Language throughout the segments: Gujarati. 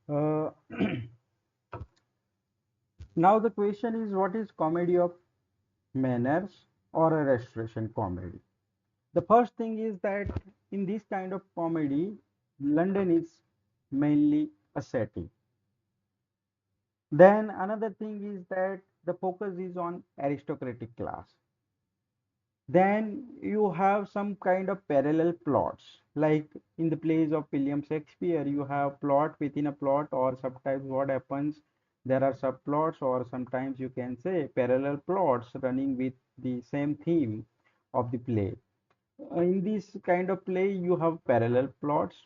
Uh, now the question is, what is comedy of manners or a restoration comedy? The first thing is that in this kind of comedy, London is mainly a setting. Then another thing is that the focus is on aristocratic class. Then you have some kind of parallel plots, like in the plays of William Shakespeare, you have plot within a plot, or sometimes what happens, there are subplots, or sometimes you can say parallel plots running with the same theme of the play. In this kind of play, you have parallel plots.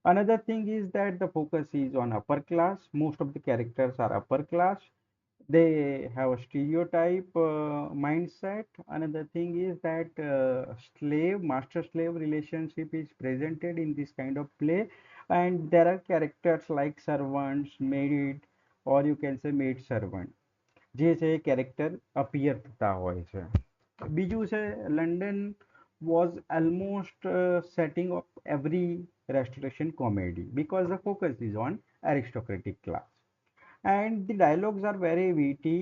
Another thing is that the focus is on upper class. Most of the characters are upper class. They have a stereotype mindset. Another thing is that slave master slave relationship is presented in this kind of play, and there are characters like servants, maid, or you can say maid servant, જે છે એ character appear થતા હોય છે. બીજું છે London was almost setting of every restoration comedy because the focus is on aristocratic class, and the dialogues are very witty.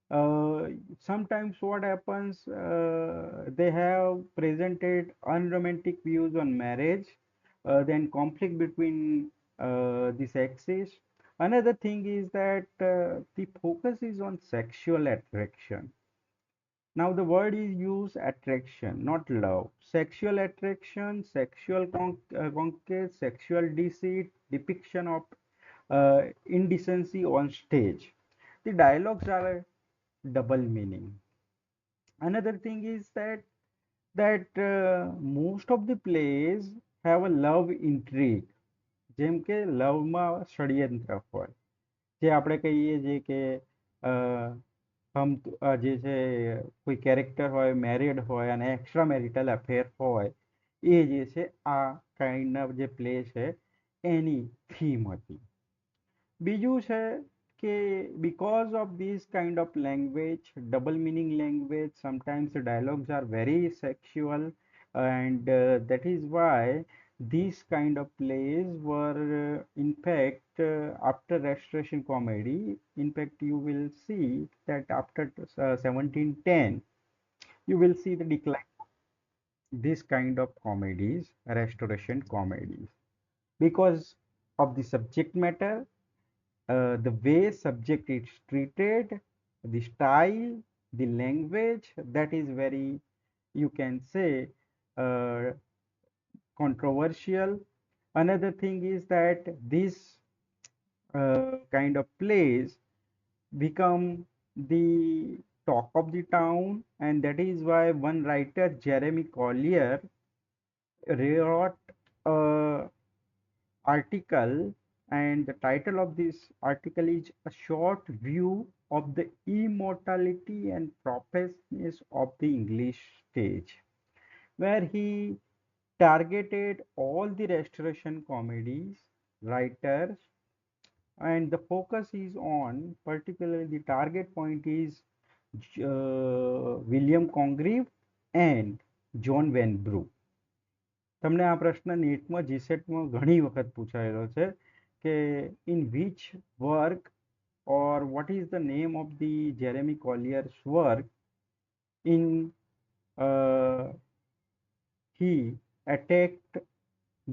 uh, Sometimes what happens, they have presented unromantic views on marriage, then conflict between the sexes. Another thing is that the focus is on sexual attraction. Now the word is used attraction, not love. Sexual attraction, sexual conquest, sexual deceit, depiction of indecency on stage. The dialogues are a double meaning. Another thing is that most of the plays have a love intrigue. જેમ કે લવમાં ષડયંત્ર હોય, જે આપણે કહીએ છીએ કે જે છે કોઈ કેરેક્ટર હોય મેરિડ હોય અને એક્સ્ટ્રા મેરિટલ અફેર હોય, એ જે છે આ કાઇન્ડ ઓફ જે પ્લે છે એની થીમ હતી. બીજું છે કે because of this kind of language, double meaning language, sometimes the dialogues are very sexual, and that is why these kind of plays were in fact after restoration comedy. In fact, you will see that after 1710 you will see the decline of this kind of comedies, restoration comedies, because of the subject matter, the way subject is treated, the style, the language, that is very, you can say, uh, controversial. Another thing is that this kind of plays become the talk of the town, and that is why one writer, Jeremy Collier, wrote a article, and the title of this article is A Short View of the Immortality and Prophecies of the English Stage, where he targeted all the restoration comedies writers, and the focus is on, particularly the target point is William Congreve and John Vanbrugh. તમને આ પ્રશ્ન નેટમાં જીસેટમાં ઘણી વખત પૂછાયેલો છે કે in which work or what is the name of the Jeremy Collier's work in uh, he attacked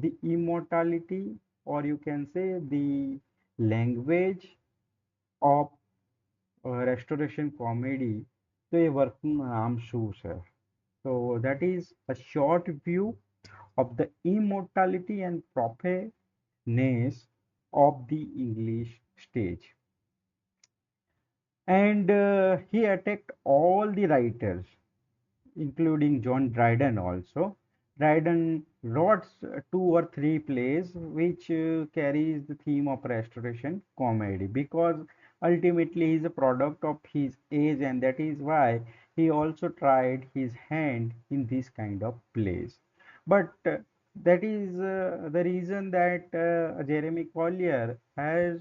the immortality, or you can say the language of restoration comedy. તો એ વર્કનું નામ શું છે? So that is a short view of the immortality and prophetness of the English stage. And he attacked all the writers, including John Dryden also. Dryden wrote two or three plays which carries the theme of restoration comedy, because ultimately he is a product of his age, and that is why he also tried his hand in this kind of plays. But that is the reason that Jeremy Collier has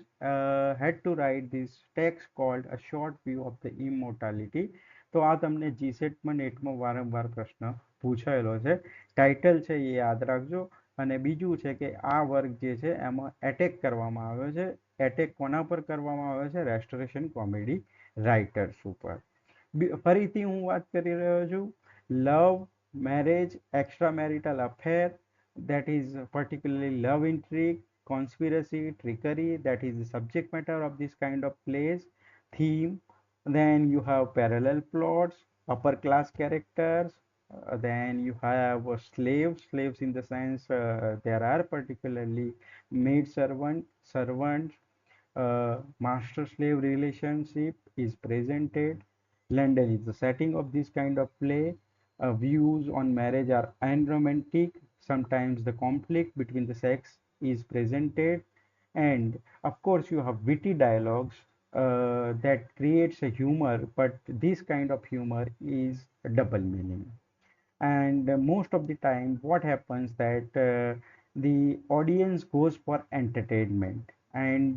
had to write this text called A Short View of the Immortality. તો આ તમને જીસેટમાં નેટમાં વારંવાર પ્રશ્ન પૂછાયેલો છે. ટાઇટલ છે એ યાદ રાખજો, અને બીજું છે કે આ વર્ક જે છે એમાં એટેક કરવામાં આવ્યો છે. એટેક કોના પર કરવામાં આવ્યો છે? રેસ્ટોરેશન કોમેડી રાઇટર્સ ઉપર. ફરીથી હું વાત કરી રહ્યો છું. લવ, marriage, extramarital affair, that is particularly love intrigue, conspiracy, trickery, that is the subject matter of this kind of plays, theme. Then you have parallel plots, upper class characters, then you have slaves in the sense there are particularly maid servants, master slave relationship is presented. London is the setting of this kind of play. Views on marriage are unromantic. Sometimes the conflict between the sex is presented. And of course, you have witty dialogues that creates a humor, but this kind of humor is a double meaning. And most of the time what happens that the audience goes for entertainment, and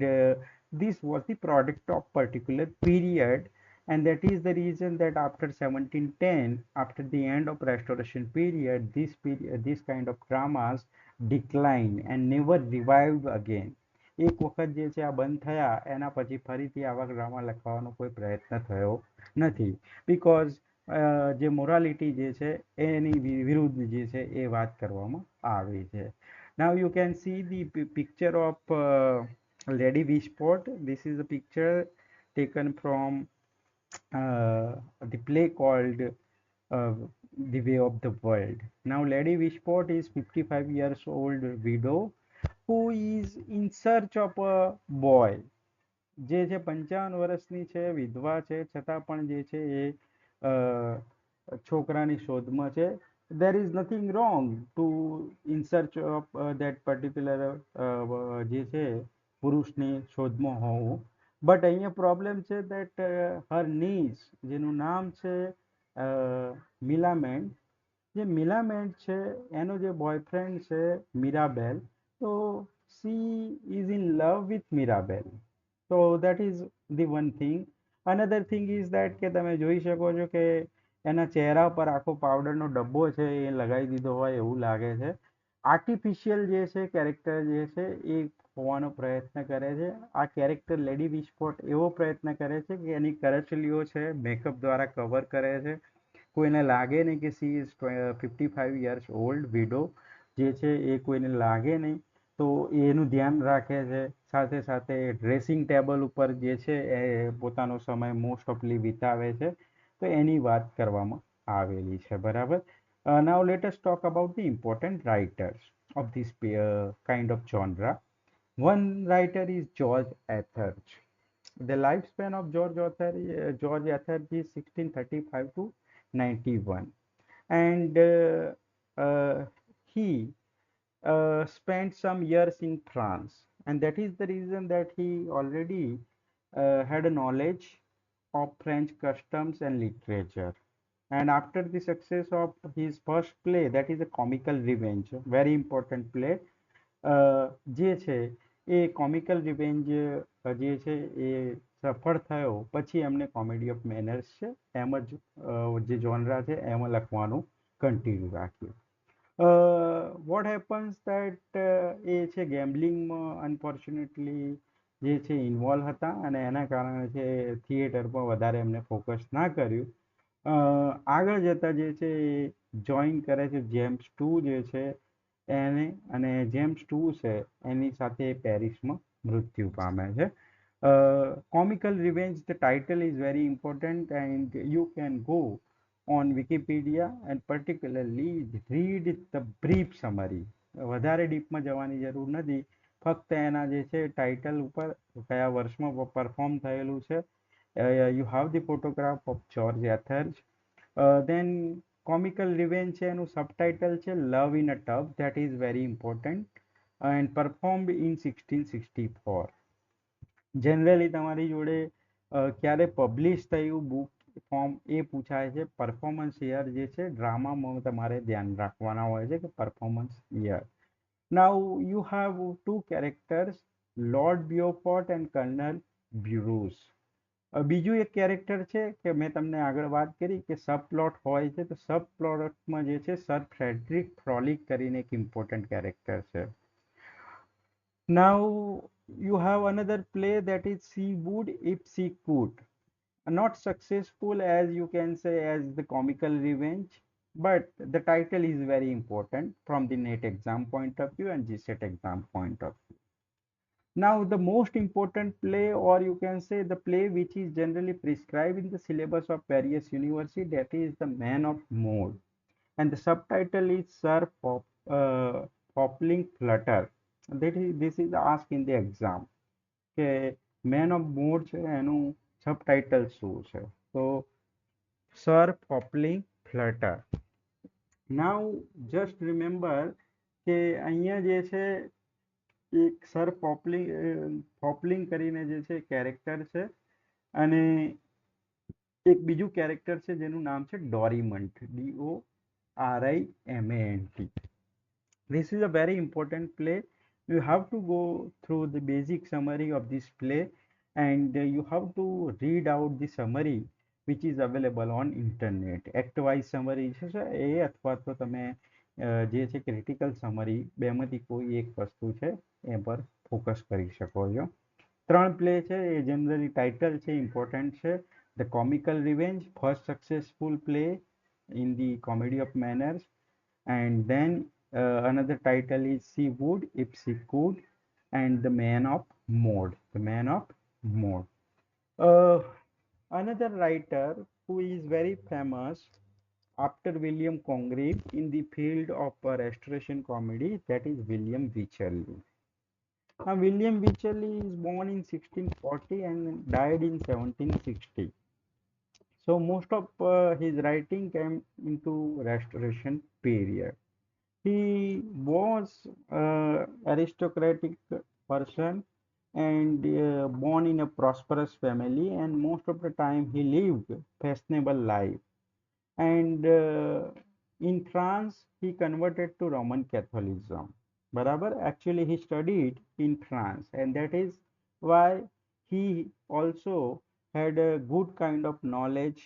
this was the product of particular period, and that is the reason that after 1710, after the end of restoration period, this kind of dramas decline and never revived again. એક વખત જે છે આ બંધ થયા એના પછી ફરીથી આવા ડ્રામા લખવાનો કોઈ પ્રયત્ન થયો નથી, બીકોઝ જે મોરાલિટી જે છે એની વિરુદ્ધ જે છે એ વાત કરવામાં આવી છે. Now you can see the picture of Lady Wishfort. This is a picture taken from the play called The Way of the World. Now Lady Wishport is 55 years old widow who is in search of a boy. જે છે 55 વર્ષની છે, વિધવા છે, છતાં પણ જે છે એ છોકરાની શોધમાં છે. there is nothing wrong to in search of that particular જે છે પુરુષની શોધમાં હોવું, બટ અહીંયા પ્રોબ્લેમ છે that her niece જેનું નામ છે મિલામેન્ટ, જે મિલામેન્ટ છે એનો જે બોયફ્રેન્ડ છે મિરાબેલ, તો she is in love with Mirabell. so that is the one thing. another thing is that કે તમે જોઈ શકો છો કે એના ચહેરા પર આખો પાવડરનો ડબ્બો છે એ લગાવી દીધો હોય એવું લાગે છે. આર્ટિફિશિયલ જે છે કેરેક્ટર જે છે એ હોવાનો પ્રયત્ન કરે છે. આ કેરેક્ટર લેડી વિસ્પોટ એવો પ્રયત્ન કરે છે કે એની કરચલીઓ છે મેકઅપ દ્વારા કવર કરે છે, કોઈને લાગે નહીં કે she is 55 years old widow જે છે એ કોઈને લાગે નહીં, તો એનું ધ્યાન રાખે છે. સાથે સાથે ડ્રેસિંગ ટેબલ ઉપર જે છે એ પોતાનો સમય મોસ્ટ ઓફલી વિતાવે છે, તો એની વાત કરવામાં આવેલી છે. બરાબર. Now let us talk about the important writers of this kind of genre. One writer is George Athers. The lifespan of George Athers is 1635 to 91, and he spent some years in France, and that is the reason that he already had a knowledge of French customs and literature. And after the success of his first play, that is a comical revenge, very important play, જે છે એ કોમિકલ રિવેન્જ જે છે એ સફળ થયો પછી એમને કોમેડી ઓફ મેનર્સ છે એમ જ જે જોનરા છે એમાં લખવાનું કન્ટિન્યુ રાખ્યું. વોટ હેપન્સ દેટ એ છે ગેમ્બલિંગમાં અનફોર્ચ્યુનેટલી જે છે ઇન્વોલ્વ હતા અને એના કારણે છે થિયેટરમાં વધારે એમને ફોકસ ના કર્યું. આગળ જતાં જે છે એ જોઈન કરે છે જેમ્સ ટુ જે છે એને, અને જેમ્સ ટુ છે એની સાથે પેરિસમાં મૃત્યુ પામે છે. Comical revenge, the title is very important and you can go on Wikipedia and particularly read the brief summary. વધારે ડીપમાં જવાની જરૂર નથી, ફક્ત એના જે છે ટાઇટલ ઉપર કયા વર્ષમાં પરફોર્મ થયેલું છે. You have the photograph of George Athers. Then comical revenge છે એનું સબટાઇટલ છે Love in a Tub, that is very important, and performed in 1664. Generally તમારી જોડે ક્યારે પબ્લિશ થયું બુક ફોર્મ એ પૂછાય છે. પરફોર્મન્સ યર જે છે ડ્રામામાં તમારે ધ્યાન રાખવાના હોય છે કે performance year. Now you have two characters, Lord Beaufort and Colonel Bruce. બીજું એક કેરેક્ટર છે કે મેં તમને આગળ વાત કરી કે સબ પ્લોટ હોય છે, તો સબ પ્લોટમાં જે છે સર ફ્રેડરિક ફ્રોલિક કરીને એક ઇમ્પોર્ટન્ટ કેરેક્ટર છે. Now you have another play that is She Would If She Could. Not successful as you can say as the comical revenge, but the title is very important from the NET exam point of view and GSET exam point of view. Now the most important play, or you can say the play which is generally prescribed in the syllabus of various university, that is The Man of Mode, and the subtitle is Sir Poppling Flutter. This is asked in the exam કે મેન ઓફ મૂડ છે એનું સબટાઇટલ શું છે, તો સર પોપલિંગ ફ્લટર. નાઉ જસ્ટ રિમેમ્બર કે અહીંયા જે છે એક સર પોપલિંગ કરીને જે છે કેરેક્ટર છે, અને એક બીજું કેરેક્ટર છે જેનું નામ છે ડોરીમન્ટ, DORIMANT. This is a very important play. You have to go through the basic summary of this play, and you have to read out the summary which is available on internet. Act wise summary છે એ અથવા તો તમે જે છે ક્રિટિકલ સમરી બેમાંથી કોઈ એક વસ્તુ છે એ પર ફોકસ કરી શકો છો. ત્રણ પ્લે છે એ જનરલી ટાઇટલ છે ઇમ્પોર્ટન્ટ છે. The comical revenge, first successful play in the comedy of manners, and then another title is She Would If She Could, and The Man of Mode, The Man of Mode. uh, Another writer who is very famous after William Congreve in the field of restoration comedy, that is William Wycherley. William Wycherley is born in 1640 and died in 1760. So most of his writing came into restoration period. He was aristocratic person and born in a prosperous family, and most of the time he lived fashionable life. And in France he converted to Roman Catholicism. Barabar, actually he studied in France, and that is why he also had a good kind of knowledge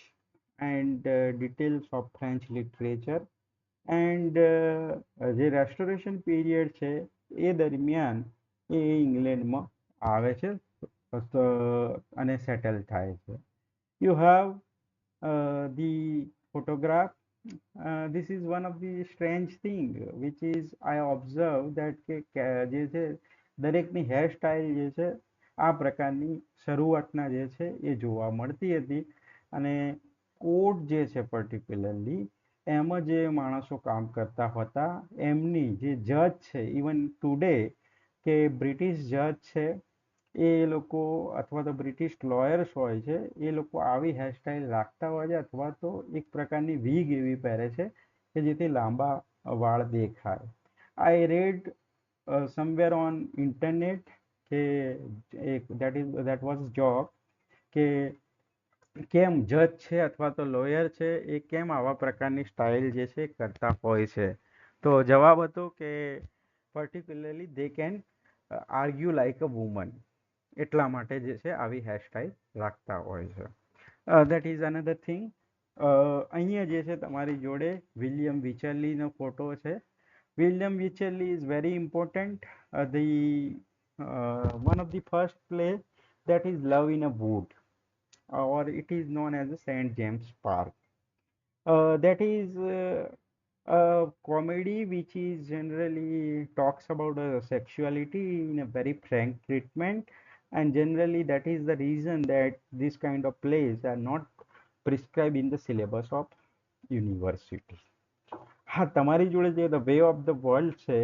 and details of French literature. And જે રેસ્ટોરેશન પીરિયડ છે એ દરમિયાન એ ઇંગ્લેન્ડમાં આવે છે અને સેટલ થાય છે. You have the photograph. This is one of the strange thing which is I observe that કે જે છે દરેકની હેરસ્ટાઇલ જે છે આ પ્રકારની શરૂઆતના જે છે એ જોવા મળતી હતી, અને કોટ જે છે પર્ટિક્યુલરલી એમાં જે માણસો કામ કરતા હતા એમની જે જજ છે ઇવન ટુડે કે બ્રિટિશ જજ છે એ લોકો અથવા તો બ્રિટિશ લોયર્સ હોય છે એ લોકો આવી હેરસ્ટાઇલ રાખતા હોય છે, અથવા તો એક પ્રકારની વીગ એવી પહેરે છે કે જેથી લાંબા વાળ દેખાય. આઈ રેડ સમવેર ઓન ઇન્ટરનેટ કે એક દેટ વોઝ જોક કે કેમ જજ છે અથવા તો લોયર છે એ કેમ આવા પ્રકારની સ્ટાઇલ જે છે કરતા હોય છે, તો જવાબ હતો કે particularly they can argue like a woman, એટલા માટે જે છે આવી હેરસ્ટાઇલ રાખતા હોય છે. That is another thing. અહીંયા જે છે તમારી જોડે વિલિયમ વિચરલીનો ફોટો છે. William Wycherley is very important. The one of the first play that is Love in a Wood, or it is known as the St. James Park. That is a comedy which is generally talks about sexuality in a very frank treatment, and generally that is the reason that this kind of plays are not prescribed in the syllabus of university. હા, તમારી જોડે જે the way of the world છે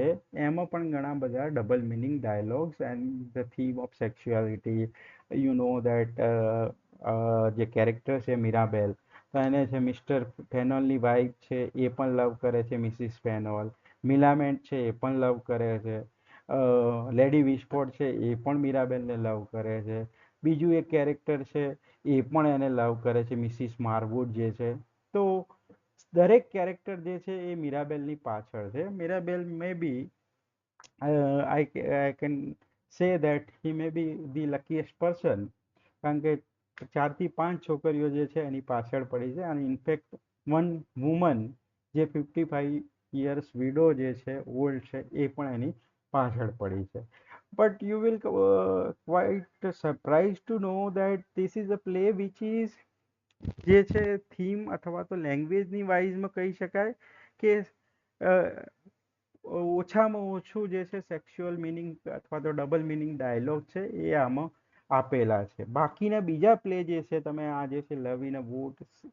એમાં પણ ઘણા બધા double meaning dialogues and the theme of sexuality. You know that જે કેરેક્ટર છે મીરાબેલ, તો એને છે મિસ્ટર ફેનોલની વાઇફ છે એ પણ લવ કરે છે મિસિસ ફેનોલ. મિલામેન્ટ છે એ પણ લવ કરે છે. લેડી વિસ્ફોટ છે એ પણ મીરાબેલને લવ કરે છે. બીજું એક કેરેક્ટર છે એ પણ એને લવ કરે છે, મિસિસ મારવુડ જે છે. તો દરેક કેરેક્ટર જે છે એ મીરાબેલની પાછળ છે. મીરાબેલ મે બી I can say that he may be the luckiest person, કારણ કે 4 થી 5 છોકરીઓ જે છે એની પાછળ પડી છે, અને ઇનફેક્ટ વન વુમન જે 55 યર્સ વિડો જે છે ઓલ્ડ છે એ પણ એની પાછળ પડી છે. But you will quite surprised to know that this is a play which is જે છે થીમ અથવા તો લેંગ્વેજની વાઇઝમાં કહી શકાય કે ઓછામાં ઓછું જે છે સેક્સ્યુઅલ મિનિંગ અથવા તો ડબલ મિનિંગ ડાયલોગ છે એ આમાં આપેલા છે. બાકીના બીજા પ્લે જે છે તમે આ જે છે love in a woods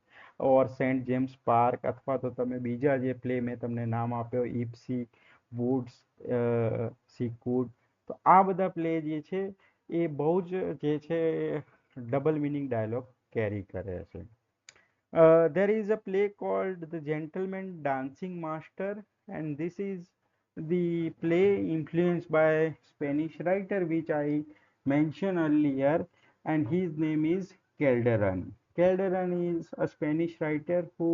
or Saint James Park અથવા તો તમે બીજા જે પ્લે મેં તમને નામ આપ્યો ઇપ્સી વૂડ્સ સીકુડ, તો આ બધા પ્લે જે છે એ બહુ જ જે છે ડબલ મિનિંગ ડાયલોગ કેરી કરે છે. There is a play called The Gentleman Dancing Master, and this is the play influenced by Spanish writer which I mentioned earlier, and his name is Calderon. Calderon is a Spanish writer who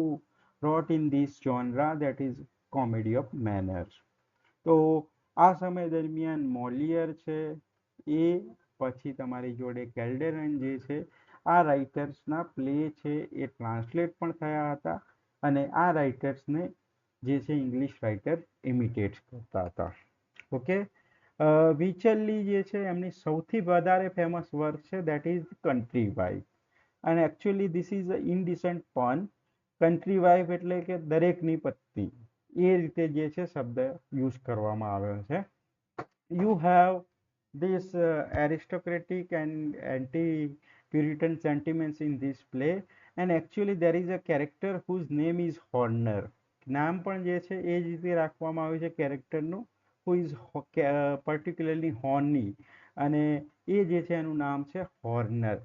wrote in this genre, that is comedy of manners. તો આ સમય દરમિયાન મોલિયર છે એ પછી તમારી જોડે કેલ્ડેરન જે છે આ રાઇટર્સના પ્લે છે એ ટ્રાન્સલેટ પણ થયા હતા, અને આ રાઇટર્સને જે છે ઇંગ્લિશ રાઇટર ઇમિટેટ કરતા હતા. ઓકે, વિચલની જે છે એમની સૌથી વધારે ફેમસ વર્ક છે દેટ ઇઝ કન્ટ્રી વાઇફ, અને એકચ્યુઅલી ધીસ ઇઝ અ ઇનડિસન્ટ પન. કન્ટ્રી વાઇફ એટલે કે દરેકની પત્ની, એ રીતે જે છે શબ્દ યુઝ કરવામાં આવ્યો છે. You have this aristocratic and anti-Puritan sentiments in this play, and actually there is a character whose name is Horner. નામ પણ જે છે એ જ રીતે રાખવામાં આવ્યું છે કેરેક્ટરનું, who is particularly horny, અને એ જે છે એનું નામ છે હોર્નર.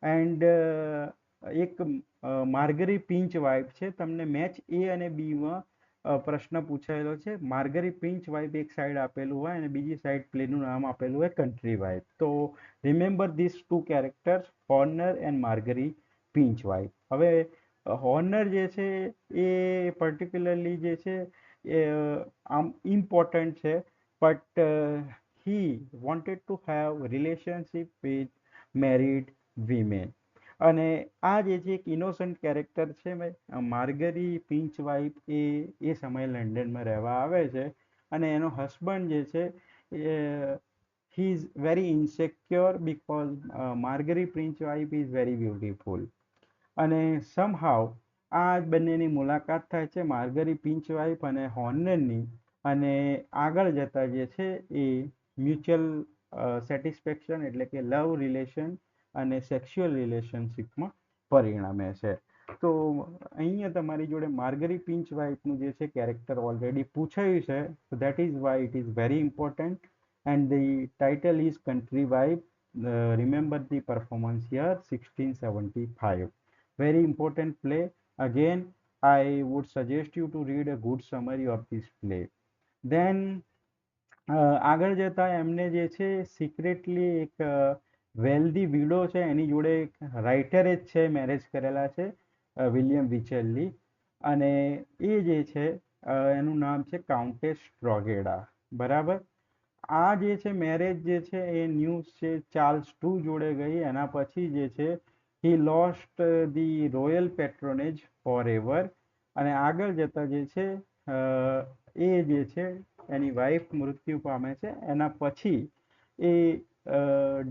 એન્ડ એક માર્ગરી પિંચ વાઇફ છે, તમને મેચ એ અને બીમાં પ્રશ્ન પૂછાયેલો છે. માર્ગરી પિંચ વાઇફ એક સાઈડ આપેલું હોય અને બીજી સાઈડ પ્લેનું નામ આપેલું હોય કન્ટ્રી વાઇફ. તો remember this two characters, Horner and Margery Pinchwife. હવે હોર્નર જે છે એ પર્ટિક્યુલરલી જે છે એ આમ ઇમ્પોર્ટન્ટ છે, but he wanted to have relationship with married women. અને આ જે છે એક ઇનોસન્ટ કેરેક્ટર છે. માર્ગરી પિંચ વાઇફ એ સમયે લંડનમાં રહેવા આવે છે, અને એનો હસબન્ડ જે છે he is very insecure because Margery Pinchwife is very beautiful. અને સમહાવ આ બંનેની મુલાકાત થાય છે માર્ગરી પિંચ વાઇફ અને હોર્નરની, અને આગળ જતા જે છે એ મ્યુચ્યુઅલ સેટિસ્ફેક્શન એટલે કે લવ રિલેશન અને સેક્સ્યુઅલ રિલેશનશિપમાં પરિણમે છે. તો અહીંયા તમારી જોડે માર્ગરી પિંચ વાઇફનું જે છે કેરેક્ટર ઓલરેડી પૂછાયું છે, so that is why it is very important, and the title is Country Wife. Remember the performance here 1675. Very important play. Again, I would suggest you to read a good summary of this play. Then આગળ જતા એમને જે છે સિક્રેટલી એક વેલ્ધી વિડો છે એની જોડે એક રાઇટરે જ છે મેરેજ કરેલા છે, વિલિયમ વિચેલ્લી, અને એ જે છે એનું નામ છે કાઉન્ટેસ ટ્રોગેડા. બરાબર. આ જે છે મેરેજ જે છે એ ન્યૂઝ છે ચાર્લ્સ ટુ જોડે ગઈ, એના પછી જે છે he lost the royal patronage forever, અને આગળ જતા જે છે એ જે છે એની વાઈફ મૃત્યુ પામે છે, એના પછી એ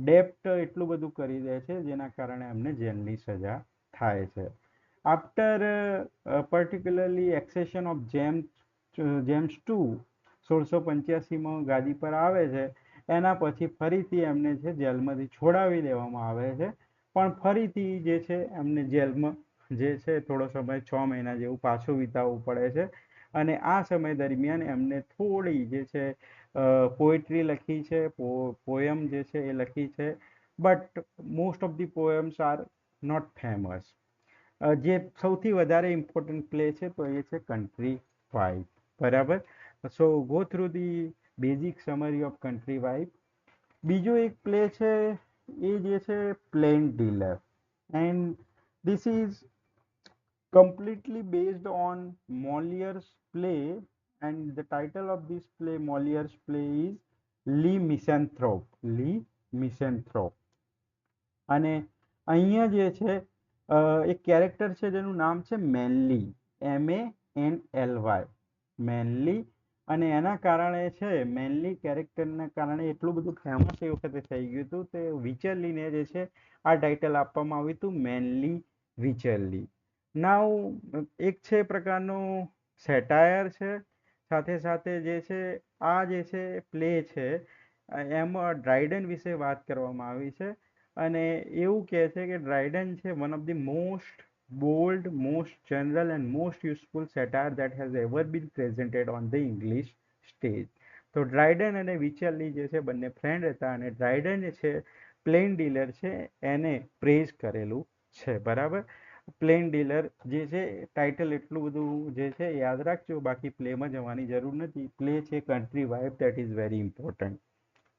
ડેપ્ટ એટલું બધું કરી દે છે જેના કારણે એમને જેલની સજા થાય છે. After particularly accession of James two 1685માં ગાદી પર આવે છે, એના પછી ફરીથી એમને છે જેલમાંથી છોડાવી દેવામાં આવે છે, પણ ફરીથી જે છે એમને જેલમાં જે છે થોડો સમય 6 મહિના જેવું પાછું વિતાવવું પડે છે. અને આ સમય દરમિયાન એમને થોડી જે છે પોએટ્રી લખી છે, પોયમ જે છે એ લખી છે, but most of the poems are not famous. જે સૌથી વધારે ઇમ્પોર્ટન્ટ પ્લે છે તો એ છે કન્ટ્રી વાઇફ. બરાબર. So go through the basic summary of country wife. બીજો એક પ્લે છે એ જે છે plain dealer, and this is completely based on Moliere's play, and the title of this play, Moliere's play, is લી મિસેન્થ્રોપ. લી મિસેન્થ્રોપ. અને અહીંયા જે છે એક કેરેક્ટર છે જેનું નામ છે મેનલી, MANLY, મેનલી. અને એના કારણે છે, મેનલી કેરેક્ટરના કારણે એટલું બધું ફેમસ એ વખતે થઈ ગયું હતું તે વિચરલીને જે છે આ ટાઇટલ આપવામાં આવ્યું હતું, મેનલી વિચરલી. નાવ એક છે પ્રકારનું સેટાયર છે, સાથે સાથે જે છે આ જે છે પ્લે છે એમાં ડ્રાયડન વિશે વાત કરવામાં આવી છે. અને એવું કહે છે કે ડ્રાયડન છે one of the most bold, most general and most useful satire that has ever been presented on the English stage. તો ડ્રાયડન અને વિચરલી જે છે બંને ફ્રેન્ડ હતા, અને ડ્રાયડન જે છે પ્લેન ડીલર છે એને પ્રેઝ કરેલું છે. બરાબર. પ્લેન ડીલર જે છે ટાઇટલ એટલું બધું જે છે યાદ રાખજો, બાકી પ્લેમાં જવાની જરૂર નથી. પ્લે છે country wife, that is very important.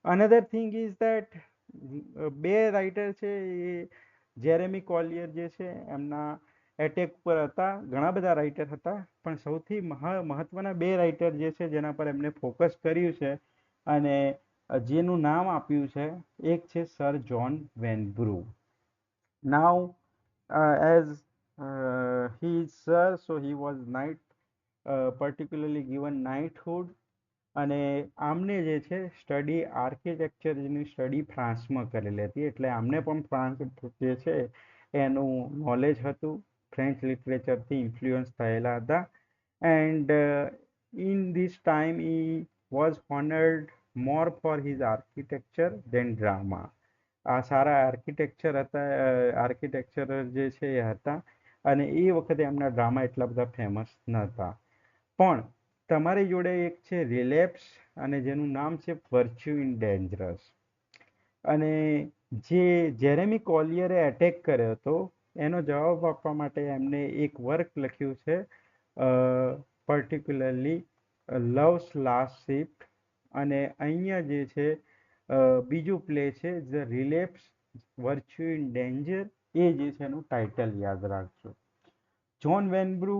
Another thing is that બે રાઇટર છે એ જેરેમી કોલિયર જે છે એમના એટેક પર હતા. ઘણા બધા રાઇટર હતા, પણ સૌથી મહત્વના બે રાઇટર જે છે જેના પર એમને ફોકસ કર્યું છે અને જેનું નામ આપ્યું છે, એક છે sir John Vanbrugh. Now as he is sir, so he was knight, particularly given knighthood. અને આમને જે છે સ્ટડી આર્કિટેક્ચરની સ્ટડી ફ્રાન્સમાં કરેલી હતી, એટલે આમને પણ ફ્રાન્સ જે છે એનું નોલેજ હતું, ફ્રેન્ચ લિટરેચરથી ઇન્ફ્લુઅન્સ થયેલા હતા. And in this time he was honored more for his architecture than drama. આ સારા આર્કિટેક્ચર હતા, આર્કિટેક્ચર જે છે એ હતા, અને એ વખતે એમના ડ્રામા એટલા બધા ફેમસ નહોતા. પણ તમારી જોડે એક છે રિલેપ્સ, અને જેનું નામ છે વર્ચ્યુ ઇન ડેન્જરસ. અને જે જેરેમી કોલિયરે એટેક કર્યો હતો એનો જવાબ આપવા માટે એમને એક વર્ક લખ્યું છે, પર્ટિક્યુલરલી લવ્સ લાસ્ટ શિપ. અને અહીંયા જે છે બીજું પ્લે છે ધ રિલેપ્સ વર્ચ્યુ ઇન ડેન્જર, એ જે છે એનું ટાઇટલ યાદ રાખજો. જ્હોન વેનબ્રુ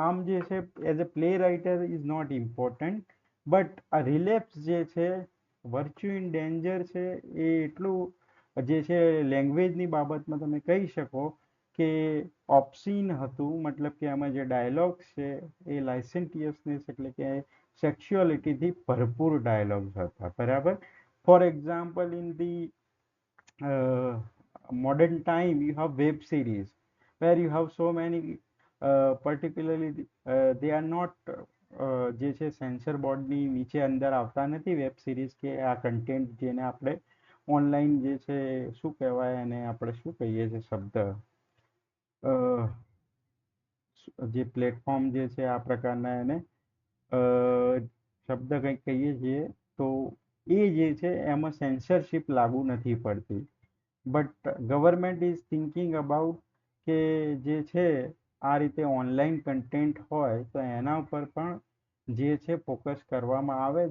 આમ જે છે as a playwright is not important, but આ રિલેપ્સ જે છે, વર્ચ્યુ ઇન ડેન્જર છે, એ એટલું જે છે લેંગ્વેજની બાબતમાં તમે કહી શકો કે ઓપ્સીન હતું. મતલબ કે આમાં જે ડાયલોગ્સ છે એ લાઇસેન્ટિયસનેસ એટલે કે સેક્સ્યુઅલિટીથી ભરપૂર ડાયલોગ્સ હતા. બરાબર. For example, in the modern time you have web series where you have so many particularly they are not જે છે સેન્સર બોર્ડની નીચે અંદર આવતા નથી વેબ સિરીઝ કે આ કન્ટેન્ટ જેને આપણે ઓનલાઈન જે છે શું કહેવાય એને આપણે શું કહીએ છીએ શબ્દ, જે પ્લેટફોર્મ જે છે આ પ્રકારના એને શબ્દ કંઈક કહીએ છીએ, તો એ જે છે એમાં સેન્સરશિપ લાગુ નથી પડતી. But government is thinking about કે જે છે આ રીતે ઓનલાઈન કન્ટેન્ટ હોય તો એના ઉપર પણ જે છે ફોકસ કરવામાં આવે.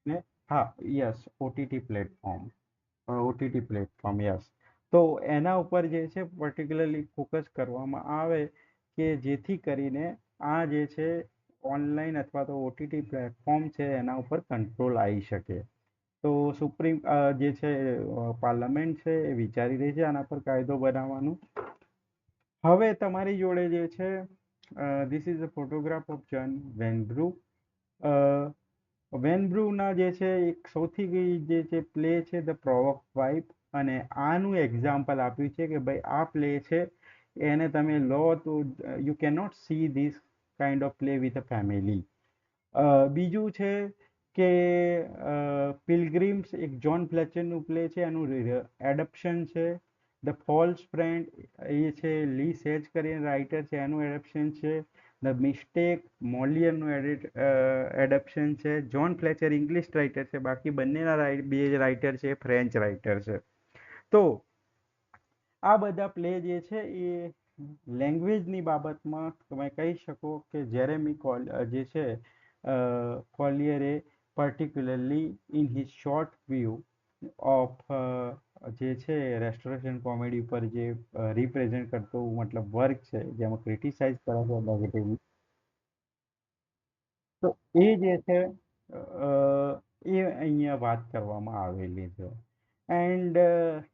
ને હા, યસ, ઓટીટી પ્લેટફોર્મ, યસ. તો એના ઉપર જે છે પર્ટિક્યુલરલી ફોકસ કરવામાં આવે કે જેથી કરીને આ જે છે ઓનલાઈન અથવા તો ઓટીટી પ્લેટફોર્મ છે એના ઉપર કંટ્રોલ આવી શકે. તો સુપ્રીમ જે છે પાર્લામેન્ટ છે એ વિચારી રહી છે આના પર કાયદો બનાવવાનું. હવે તમારી જોડે જે છે this is a photograph of John Vanbrugh. વેનબ્રુના જે છે એક સૌથી જે છે પ્લે છે ધ પ્રોવોક વાઇફ, અને આનું એક્ઝામ્પલ આપ્યું છે કે ભાઈ આ પ્લે છે એને તમે લો તો you can not see this kind of play with a family. બીજું છે કે પિલગ્રીમ્સ એક જ્હોન ફ્લેચરનું પ્લે છે, એનું એડપ્શન છે. ધ ફોલ્સ ફ્રેન્ડ એ છે લી સેજ કરીને રાઇટર છે, એનું એડપ્શન છે. ધ મિસ્ટેક મોલિયરનું એડપ્શન છે. જ્હોન ફ્લેચર ઇંગ્લિશ રાઇટર છે, બાકી બંનેના બે રાઇટર છે ફ્રેન્ચ રાઇટર છે. તો આ બધા પ્લે જે છે એ લેંગ્વેજની બાબતમાં તમે કહી શકો કે જેરેમી જે છે કોલિયરે particularly in his short view of જે છે રેસ્ટોરેશન કોમેડી પર જે રિપ્રેઝેન્ટ કરતું મતલબ વર્ક છે જેમાં ક્રિટિસાઇઝ કરે છે નેગેટિવલી, તો એ જે છે એ અહીંયા વાત કરવામાં આવેલી છે. and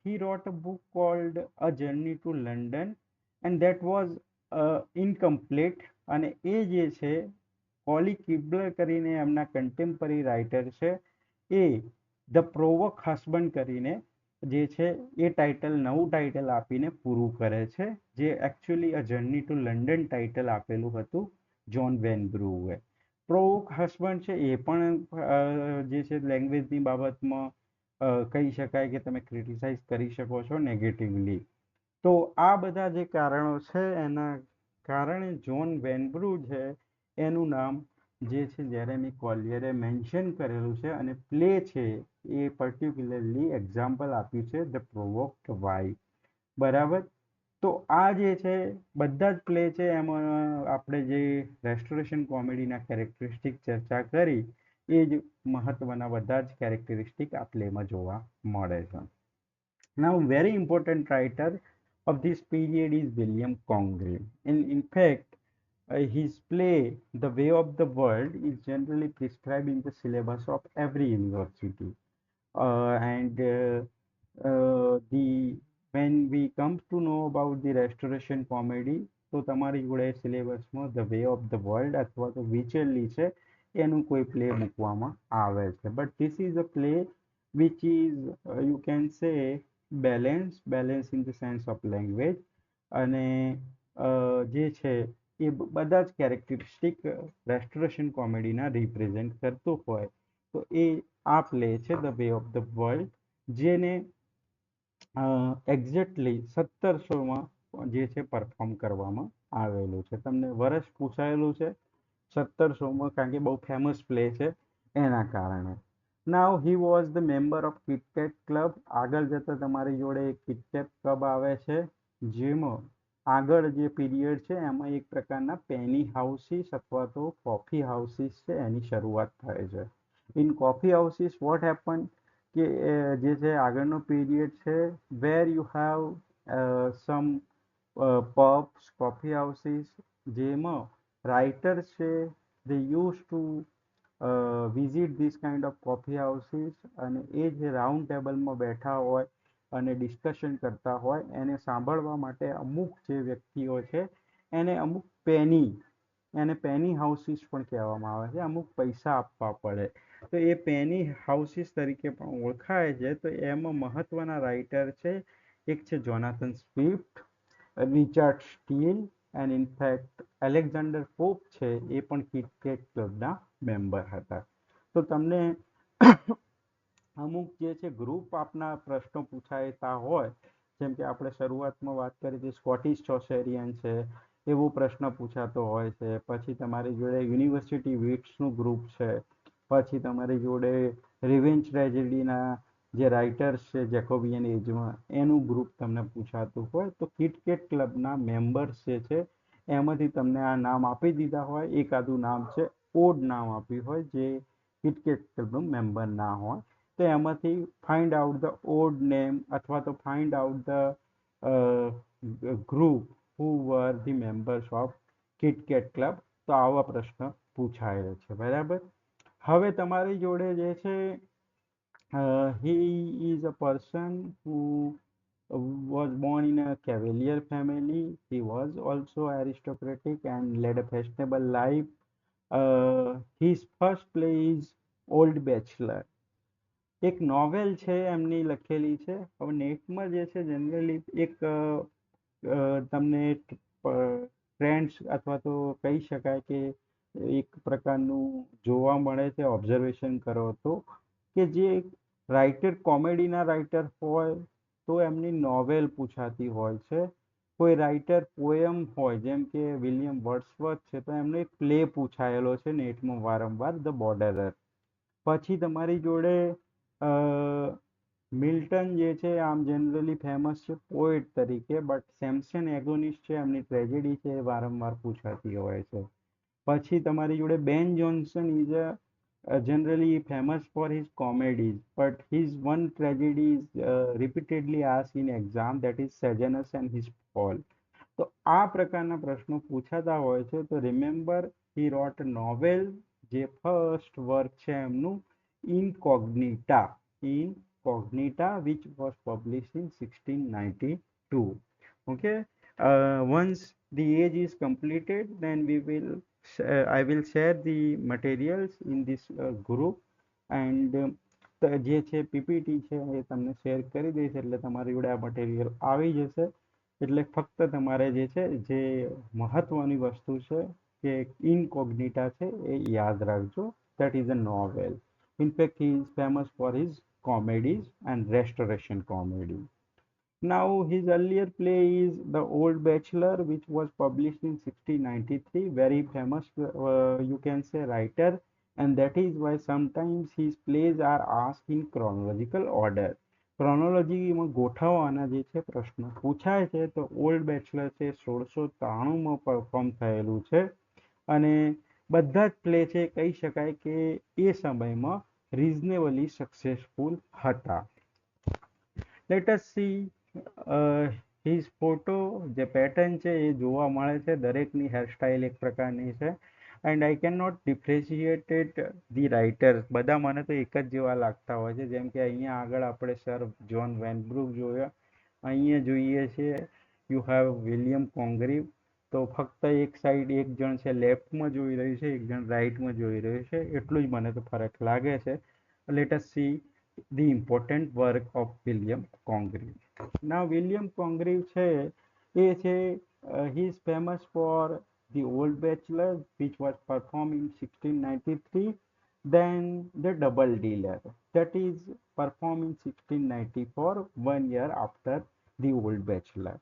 he wrote a book called A Journey to London, and that was incomplete. અને એ જે છે કોલી કિબલર કરીને એમના કન્ટેમ્પરરી રાઇટર છે, એ ધ પ્રોવોક હસબન્ડ કરીને જે છે એ ટાઇટલ નવું ટાઇટલ આપીને પૂરું કરે છે, જે એકચ્યુઅલી અ જર્ની ટુ લંડન ટાઇટલ આપેલું હતું જ્હોન વેનબ્રુએ. પ્રોવોક હસબન્ડ છે એ પણ જે છે લેંગ્વેજની બાબતમાં કહી શકાય કે તમે ક્રિટિસાઇઝ કરી શકો છો નેગેટિવલી. તો આ બધા જે કારણો છે એના કારણે જ્હોન વેનબ્રુ છે એનું નામ જે છે જેરેમી કોલિયરે મેન્શન કરેલું છે, અને પ્લે છે એ પર્ટિક્યુલરલી એક્ઝામ્પલ આપ્યું છે ધ પ્રોવોક્ડ વાઇફ. બરાબર. તો આ જે છે બધા જ પ્લે છે એમાં આપણે જે રેસ્ટોરેશન કોમેડીના કેરેક્ટરિસ્ટિક ચર્ચા કરી એ જ મહત્વના બધા જ કેરેક્ટરિસ્ટિક આ પ્લેમાં જોવા મળે છે. Now, very important writer of this period is William Congreve. In fact, his play, The Way of the World, is generally prescribed in the syllabus of every university. And the when we come to know about the restoration comedy, તો તમારી જોડે સિલેબસમાં the way of the world અથવા તો વિચરલી છે એનું કોઈ પ્લે મૂકવામાં આવે છે. But this is a play which is you can say balance in the sense of language, અને જે છે એ બધા જ કેરેક્ટરિસ્ટિક રેસ્ટોરેશન કોમેડીના રિપ્રેઝેન્ટ કરતું હોય, તો એ આ પ્લે છે the way of the world, જેને એક્ઝેક્ટલી 1700માં જે છે પરફોર્મ કરવામાં આવેલું છે. તમને વર્ષ પૂછાયેલું છે 1700માં, કારણ કે બહુ ફેમસ પ્લે છે એના કારણે. Now he was the member of Kit Cat Club. આગળ જતાં તમારી જોડે એક કિટકેટ ક્લબ આવે છે, જેમાં આગળ જે પીરિયડ છે એમાં એક પ્રકારના પેની હાઉસીસ અથવા તો કોફી હાઉસીસ છે એની શરૂઆત થાય છે. In coffee houses what happen કે જે છે આગળનો પીરિયડ છે where you have some pubs, coffee houses, જેમાં રાઇટર્સ છે they use to visit this kind of coffee houses, અને એ જે રાઉન્ડ ટેબલમાં બેઠા હોય અને ડિસ્કશન કરતા હોય એને સાંભળવા માટે અમુક જે વ્યક્તિઓ છે એને અમુક પેની હાઉસીસ પણ કહેવામાં આવે છે, અમુક પૈસા આપવા પડે, તો એ પેની હાઉસીસ તરીકે પણ ઓળખાય છે. તો એમાં મહત્વના રાઇટર છે, એક છે Jonathan Swift, Richard steel, and in fact Alexander pop છે એ પણ કિટકેટ ક્લબના મેમ્બર હતા. તો તમને અમુક જે છે ગ્રુપ આપના પ્રશ્નો પૂછાતા હોય, જેમ કે આપણે શરૂઆતમાં વાત કરી હતી સ્કોટિશ ચોસેરિયન છે એવો પ્રશ્ન પૂછાતો હોય છે, પછી તમારી જોડે યુનિવર્સિટી વિટ્સનું ગ્રુપ છે, પછી તમારી જોડે રિવેન્જ ટ્રેજેડીના જે રાઇટર્સ છે જેકોબિયન એજમાં એનું ગ્રુપ તમને પૂછાતું હોય, તો કિટકેટ ક્લબના મેમ્બર્સ જે છે એમાંથી તમને આ નામ આપી દીધા હોય, એકાદું નામ છે ઓડ નામ આપ્યું હોય જે કિટકેટ ક્લબનું મેમ્બર ના હોય, તો એમાંથી find out the odd name અથવા તો find out the group who were the members of Kit Cat club. તો આવા પ્રશ્ન પૂછાયેલો છે. બરાબર. હવે તમારી જોડે જે છે he is a person who was born in a cavalier family. He was also aristocratic and led a fashionable life. His first play is Old Bachelor. એક નોવેલ છે એમની લખેલી છે. હવે નેટમાં જે છે જનરલી એક તમને ટ્રેન્ડ્સ અથવા તો કહી શકાય કે એક પ્રકારનું જોવા મળે છે, ઓબ્ઝર્વેશન કરો તો, કે જે રાઇટર કોમેડીના રાઇટર હોય તો એમની નોવેલ પૂછાતી હોય છે. કોઈ રાઇટર પોયમ હોય જેમ કે વિલિયમ વર્ડસવર્થ છે તો એમનો એક પ્લે પૂછાયેલો છે નેટમાં વારંવાર, ધ બોર્ડરર. પછી તમારી જોડે મિલ્ટન જે છે આમ જનરલી ફેમસ છે પોએટ તરીકે, બટ સેમસન એગોનિસ્ટ છે એમની ટ્રેજેડી છે એ વારંવાર પૂછાતી હોય છે. પછી તમારી જોડે બેન Johnson is generally famous for his comedies, but his one tragedy is repeatedly asked in exam, that is Sejanus and his fall. તો આ પ્રકારના પ્રશ્નો પૂછાતા હોય છે. તો રિમેમ્બર હી રોટ નોવેલ, જે ફર્સ્ટ વર્ક છે એમનું ઇનકોગ્નિટા, Incognita, which was published in 1692. Okay. Once the age is completed, then I will share the materials in this group, and જે છે પીપીટી છે એ તમને શેર કરી દઈશ એટલે તમારી જોડે આ મટીરિયલ આવી જશે. એટલે ફક્ત તમારે જે છે જે મહત્વની વસ્તુ છે કે ઇનકોગ્નિટા છે એ યાદ રાખજો. that is a novel. In fact, he is famous for his comedies and restoration comedy. Now, his earlier play is The Old Bachelor, which was published in 1693. Very famous, you can say, writer, and that is why sometimes his plays are asked in chronological order. ક્રોનોલોજીમાં ગોઠવવાના જે છે પ્રશ્ન પૂછાય છે તો ઓલ્ડ બેચલર છે 1693માં પરફોર્મ થયેલું છે અને બધા જ પ્લે છે કહી શકાય કે એ સમયમાં રિઝનેબલી સક્સેસફુલ હતા. Let S see his photo. જે પેટર્ન છે એ જોવા મળે છે, દરેકની હેરસ્ટાઇલ એક પ્રકારની છે. And I can not differentiated the writers. બધા મને તો એક જ જેવા લાગતા હોય છે. જેમ કે અહીંયા આગળ આપણે સર જ્હોન વેનબ્રુક જોયા, અહીંયા જોઈએ છીએ યુ હેવ વિલિયમ કોંગ્રીવ. તો ફક્ત એક સાઈડ એક જણ છે લેફ્ટમાં જોઈ રહ્યું છે, એક જણ રાઈટમાં જોઈ રહ્યું છે, એટલું જ મને તો ફરક લાગે છે. Let S C the important work of William Congreve. Now, William Congreve છે એ છે he is famous for The Old Bachelor, which was performed in 1693. Then The Double Dealer, that is performed in 1694, 1 year after The Old Bachelor.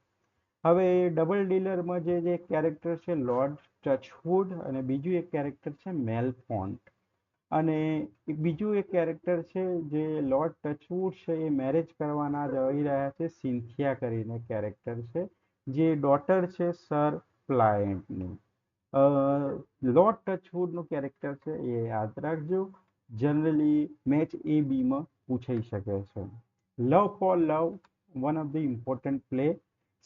હવે ડબલ ડીલરમાં જે કેરેક્ટર છે લોર્ડ ટચવુડ અને બીજું એક કેરેક્ટર છે મેલફોન્ટ. અને બીજું એક કેરેક્ટર છે જે લોર્ડ ટચવુડ છે એ મેરેજ કરવાના જઈ રહ્યા છે સિન્થિયા કરીને કેરેક્ટર છે જે ડોટર છે સર પ્લાયન્ટની. લોર્ડ ટચવુડનું કેરેક્ટર છે એ યાદ રાખજો, જનરલી મેચ એ બીમાં પૂછાઈ શકે છે. લવ for love, one of the important play,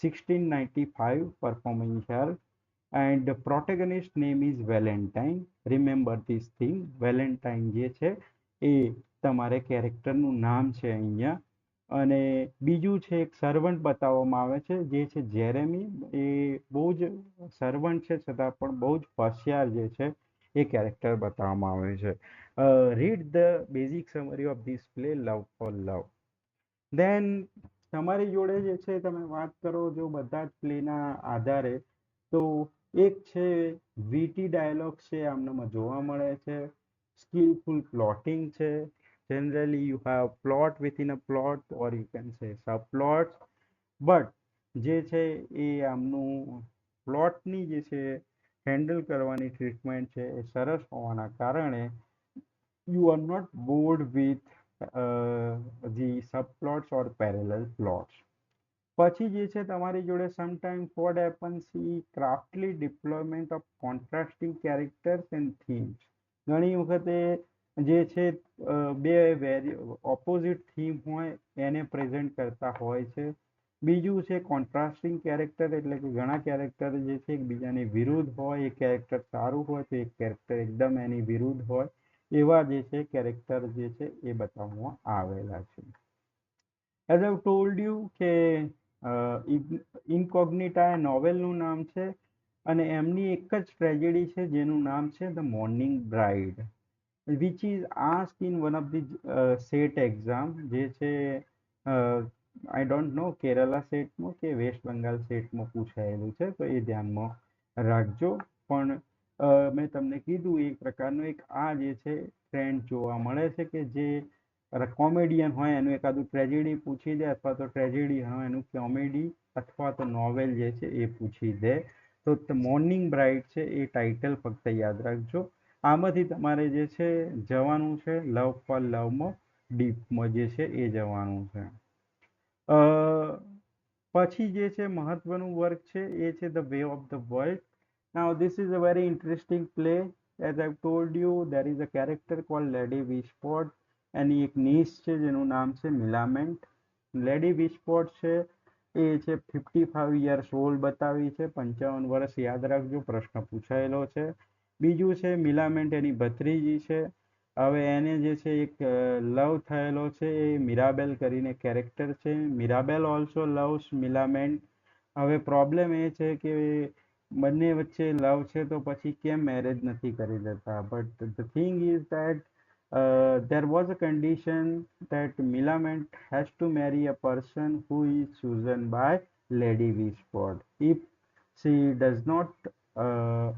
1695 performing here, and the protagonist name is Valentine. Remember this thing, Valentine જે છે એ તમારે કેરેક્ટરનું નામ છે અહીંયા. અને બીજું છે એક સર્વન્ટ બતાવવામાં આવે છે જે છે જેરેમી. એ બહુ જ સર્વન્ટ છે છતાં પણ બહુ જ હોશિયાર જે છે એ કેરેક્ટર બતાવવામાં આવે છે. Read the basic summary of this play love for love. Then તમારી જોડે જે છે તમે વાત કરો જો બધા જ પ્લેના આધારે, તો એક છે વીટી ડાયલોગ છે આમનામાં જોવા મળે છે, સ્કિલફુલ પ્લોટિંગ છે. Generally you have plot within a plot or you can say sub plot. But જે છે એ આમનું પ્લોટની જે છે હેન્ડલ કરવાની ટ્રીટમેન્ટ છે એ સરસ હોવાના કારણે you are not bored with the subplots or parallel plots. પછી જે છે તમારી જોડે sometimes what happens a craftly deployment of contrasting characters and themes. ઘણી વખતે જે છે બે ઓપોઝિટ થીમ હોય એને પ્રેઝન્ટ કરતા હોય છે. બીજું છે કોન્ટ્રાસ્ટિંગ કેરેક્ટર, એટલે કે ઘણા કેરેક્ટર જે છે એકબીજાની વિરુદ્ધ હોય. એક કેરેક્ટર સારું હોય તો એક કેરેક્ટર એકદમ એની વિરુદ્ધ હોય. એવા જે છે કેરેક્ટર જે છે એ બતાવવામાં આવેલા છે. એઝ આઈ ટોલ્ડ યુ કે ઇનકોગ્નિટા એ નોવેલનું નામ છે અને એમની એક જ ટ્રેજેડી છે જેનું નામ છે the morning bride, which is ask in one of the set exam. જે છે આઈ ડોન્ટ નો કેરલા સેટમાં કે વેસ્ટ બંગાળ સેટમાં પૂછાયેલું છે, તો એ ધ્યાનમાં રાખજો. પણ મેં તમને કીધું એક પ્રકારનો એક આ જે છે ટ્રેન્ડ જોવા મળે છે કે જે કોમેડિયન હોય એનું એકાદું ટ્રેજેડી પૂછી દે, અથવા તો ટ્રેજેડી હોય એનું કોમેડી અથવા તો નોવેલ જે છે એ પૂછી દે. તો મોર્નિંગ બ્રાઇડ છે એ ટાઇટલ ફક્ત યાદ રાખજો. આમાંથી તમારે જે છે જવાનું છે લવ ફોર લવમાં ડીપમાં જે છે એ જવાનું છે. પછી જે છે મહત્વનું વર્ક છે એ છે the way of the world. Now this is a very interesting play. As I told you there is a character called Lady Wishfort. એની એક નીસ છે જેનું નામ છે મિલામેન્ટ. લેડી વિસ્પોર્ટ છે એ છે 55 યર્સ ઓલ્ડ બતાવી છે, 55 વર્ષ યાદ રાખજો, પ્રશ્ન પૂછાયેલો છે. બીજું છે મિલામેન્ટ એની ભત્રીજી છે હવે એને જે છે એક લવ થયેલો છે, એ મીરાબેલ કરીને કેરેક્ટર છે. મીરાબેલ ઓલ્સો લવ્સ મિલામેન્ટ. હવે પ્રોબ્લેમ એ છે કે બંને વચ્ચે લવ છે તો પછી કેમ મેરેજ નથી કરી દેતા? But the thing is that there was a condition that Milament has to marry a person who is chosen by Lady Wishford. If she does not uh,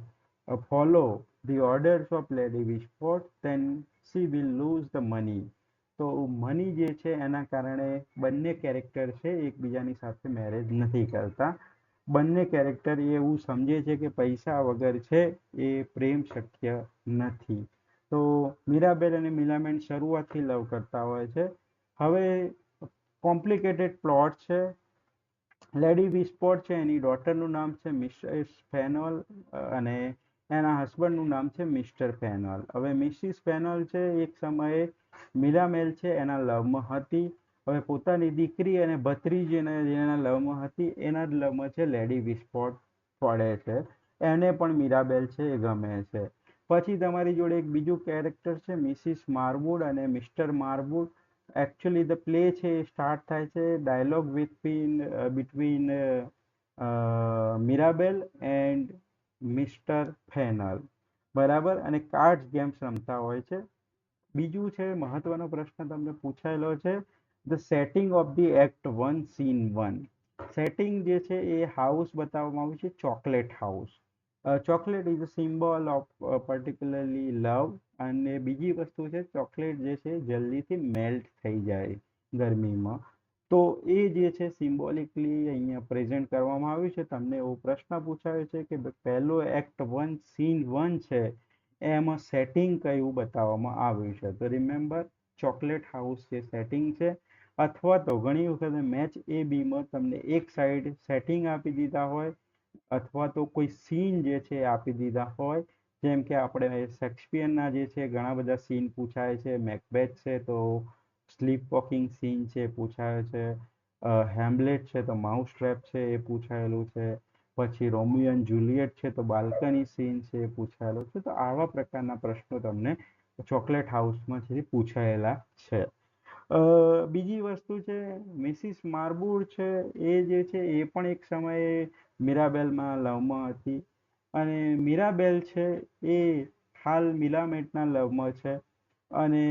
follow the orders of Lady Wishford, then she will lose the money. તો મની જે છે એના કારણે બંને કેરેક્ટર છે એકબીજાની સાથે મેરેજ નથી કરતા. બંને કેરેક્ટર એવું સમજે છે કે પૈસા વગર છે એ પ્રેમ શક્ય નથી. તો મીરાબેલ અને મિલામેન્ટ શરૂઆતથી લવ કરતા હોય છે. હવે કોમ્પ્લિકેટેડ પ્લોટ છે. લેડી વિસ્પોર્ટ છે, એની ડોટરનું નામ છે મિસેસ ફેનોલ અને એના હસબન્ડનું નામ છે મિસ્ટર ફેનોલ. હવે મિસિસ ફેનોલ છે એક સમયે મિરામેલ છે એના લવમાં હતી. હવે પોતાની દીકરી અને ભત્રીજીને જેના લવમાં હતી એના જ લવમાં છે લેડી વિસ્પોર્ટ પડે છે. એને પણ મીરાબેલ છે એ ગમે છે. પછી તમારી જોડે એક બીજું કેરેક્ટર છે મિસિસ મારવુડ અને મિસ્ટર મારવુડ. એકચ્યુઅલી ધ પ્લે છે એ સ્ટાર્ટ થાય છે ડાયલોગ બિટવીન મિરાબેલ એન્ડ મિસ્ટર ફેનલ, બરાબર, અને કાર્ડ્સ ગેમ્સ રમતા હોય છે. બીજું છે મહત્વનો પ્રશ્ન તમને પૂછાયેલો છે, the setting of the act 1 scene 1. Setting જે છે એ હાઉસ બતાવવામાં આવ્યું છે, chocolate house. Chocolate is a symbol of particularly love. અને બીજી વસ્તુ છે ચોકલેટ જે છે જલ્દીથી મેલ્ટ થઈ જાય ગરમીમાં. તો એ જે છે સિમ્બોલિકલી અહીંયા પ્રેઝન્ટ કરવામાં આવ્યું છે. તમને એવો પ્રશ્ન પૂછાયો છે કે પહેલો એક્ટ 1 સીન 1 છે એમાં સેટિંગ કયું બતાવવામાં આવ્યું છે? તો રિમેમ્બર, ચોકલેટ હાઉસ જે સેટિંગ છે. અથવા તો ઘણી વખત મેચ એ બીમાં તમને એક સાઈડ સેટિંગ આપી દીધા હોય અથવા તો કોઈ સીન જે છે એ આપી દીધા હોય. જેમ કે આપણે શેક્સપિયરના જે છે ઘણા બધા સીન પૂછાય છે. મેકબેથ છે તો સ્લીપ વોકિંગ સીન છે એ પૂછાયો છે. હેમ્લેટ છે તો માઉસ ટ્રેપ છે એ પૂછાયેલું છે. પછી રોમિયો એન્ડ જુલિયટ છે તો બાલ્કની સીન છે એ પૂછાયેલો છે. તો આવા પ્રકારના પ્રશ્નો તમને ચોકલેટ હાઉસમાં છે પૂછાયેલા છે. બીજી વસ્તુ છે મિસિસ માર્બુલ છે એ જે છે એ પણ એક સમયે મીરાબેલમાં લવમાં હતી અને મીરાબેલ છે એ હાલ મિલામેટના લવમાં છે. અને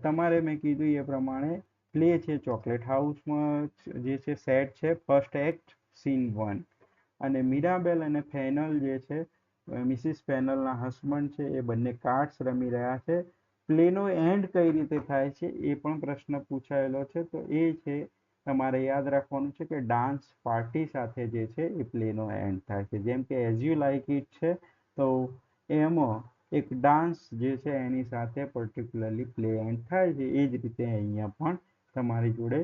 તમારે મેં કીધું એ પ્રમાણે પ્લે છે ચોકલેટ હાઉસમાં જે છે સેટ છે ફર્સ્ટ એક્ટ સીન 1. અને મીરાબેલ અને ફેનલ જે છે મિસિસ ફેનલના હસબન્ડ છે એ બંને કાર્ડ્સ રમી રહ્યા છે. પ્લેનો એન્ડ કઈ રીતે થાય છે એ પણ પ્રશ્ન પૂછાયેલો છે. તો એ છે તમારે યાદ રાખવાનું છે કે ડાન્સ પાર્ટી સાથે જે છે એ પ્લેનો એન્ડ થાય છે. જેમ કે એઝ યુ લાઇક ઇટ છે તો એમાં એક ડાન્સ જે છે એની સાથે પર્ટિક્યુલરલી પ્લે એન્ડ થાય છે. એ જ રીતે અહીંયા પણ તમારી જોડે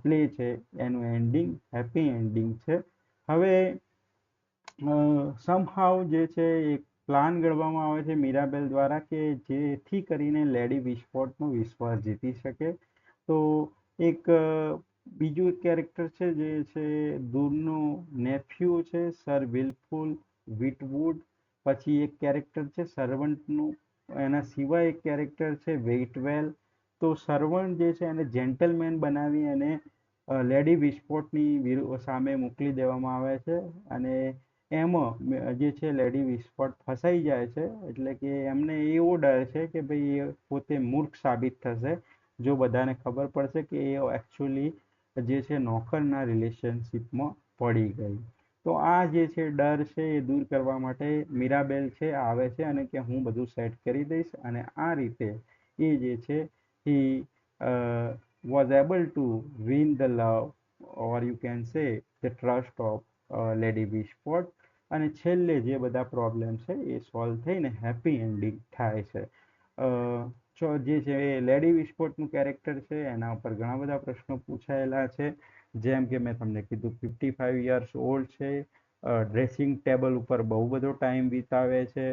પ્લે છે એનું એન્ડિંગ હેપી એન્ડિંગ છે. હવે સમહાઉ જે છે એક પ્લાન ઘડવામાં આવે છે મીરાબેલ દ્વારા કે જેથી કરીને લેડી વિસ્ફોટનો વિશ્વાસ જીતી શકે. તો એક બીજું એક કેરેક્ટર છે જે છે દૂરનો નેફ્યુ છે સર વિલફુલ વિટવુડ. પછી એક કેરેક્ટર છે સર્વન્ટનું. એના સિવાય એક કેરેક્ટર છે વેઇટવેલ. તો સર્વન્ટ જે છે એને જેન્ટલમેન બનાવી અને લેડી વિસ્ફોટની સામે મોકલી દેવામાં આવે છે. અને એમાં જે છે લેડી વિસ્ફોટ ફસાઈ જાય છે. એટલે કે એમને એવો ડર છે કે ભાઈ એ પોતે મૂર્ખ સાબિત થશે જો બધાને ખબર પડશે કે એ એકચ્યુઅલી જે છે નોકરના રિલેશનશિપમાં પડી ગઈ. તો આ જે છે ડર છે એ દૂર કરવા માટે મીરાબેલ છે આવે છે અને કે હું બધું સેટ કરી દઈશ. અને આ રીતે એ જે છે he was able to win the love or you can say the trust of lady વિસ્ફોટ. અને છેલ્લે જે બધા પ્રોબ્લેમ છે એ સોલ્વ થઈને હેપી એન્ડિંગ થાય છે. જે છે એ લેડી વિસ્ફોટનું કેરેક્ટર છે એના ઉપર ઘણા બધા પ્રશ્નો પૂછાયેલા છે. જેમ કે મેં તમને કીધું 55 યર્સ ઓલ્ડ છે. ડ્રેસિંગ ટેબલ ઉપર બહુ બધો ટાઈમ વિતાવે છે.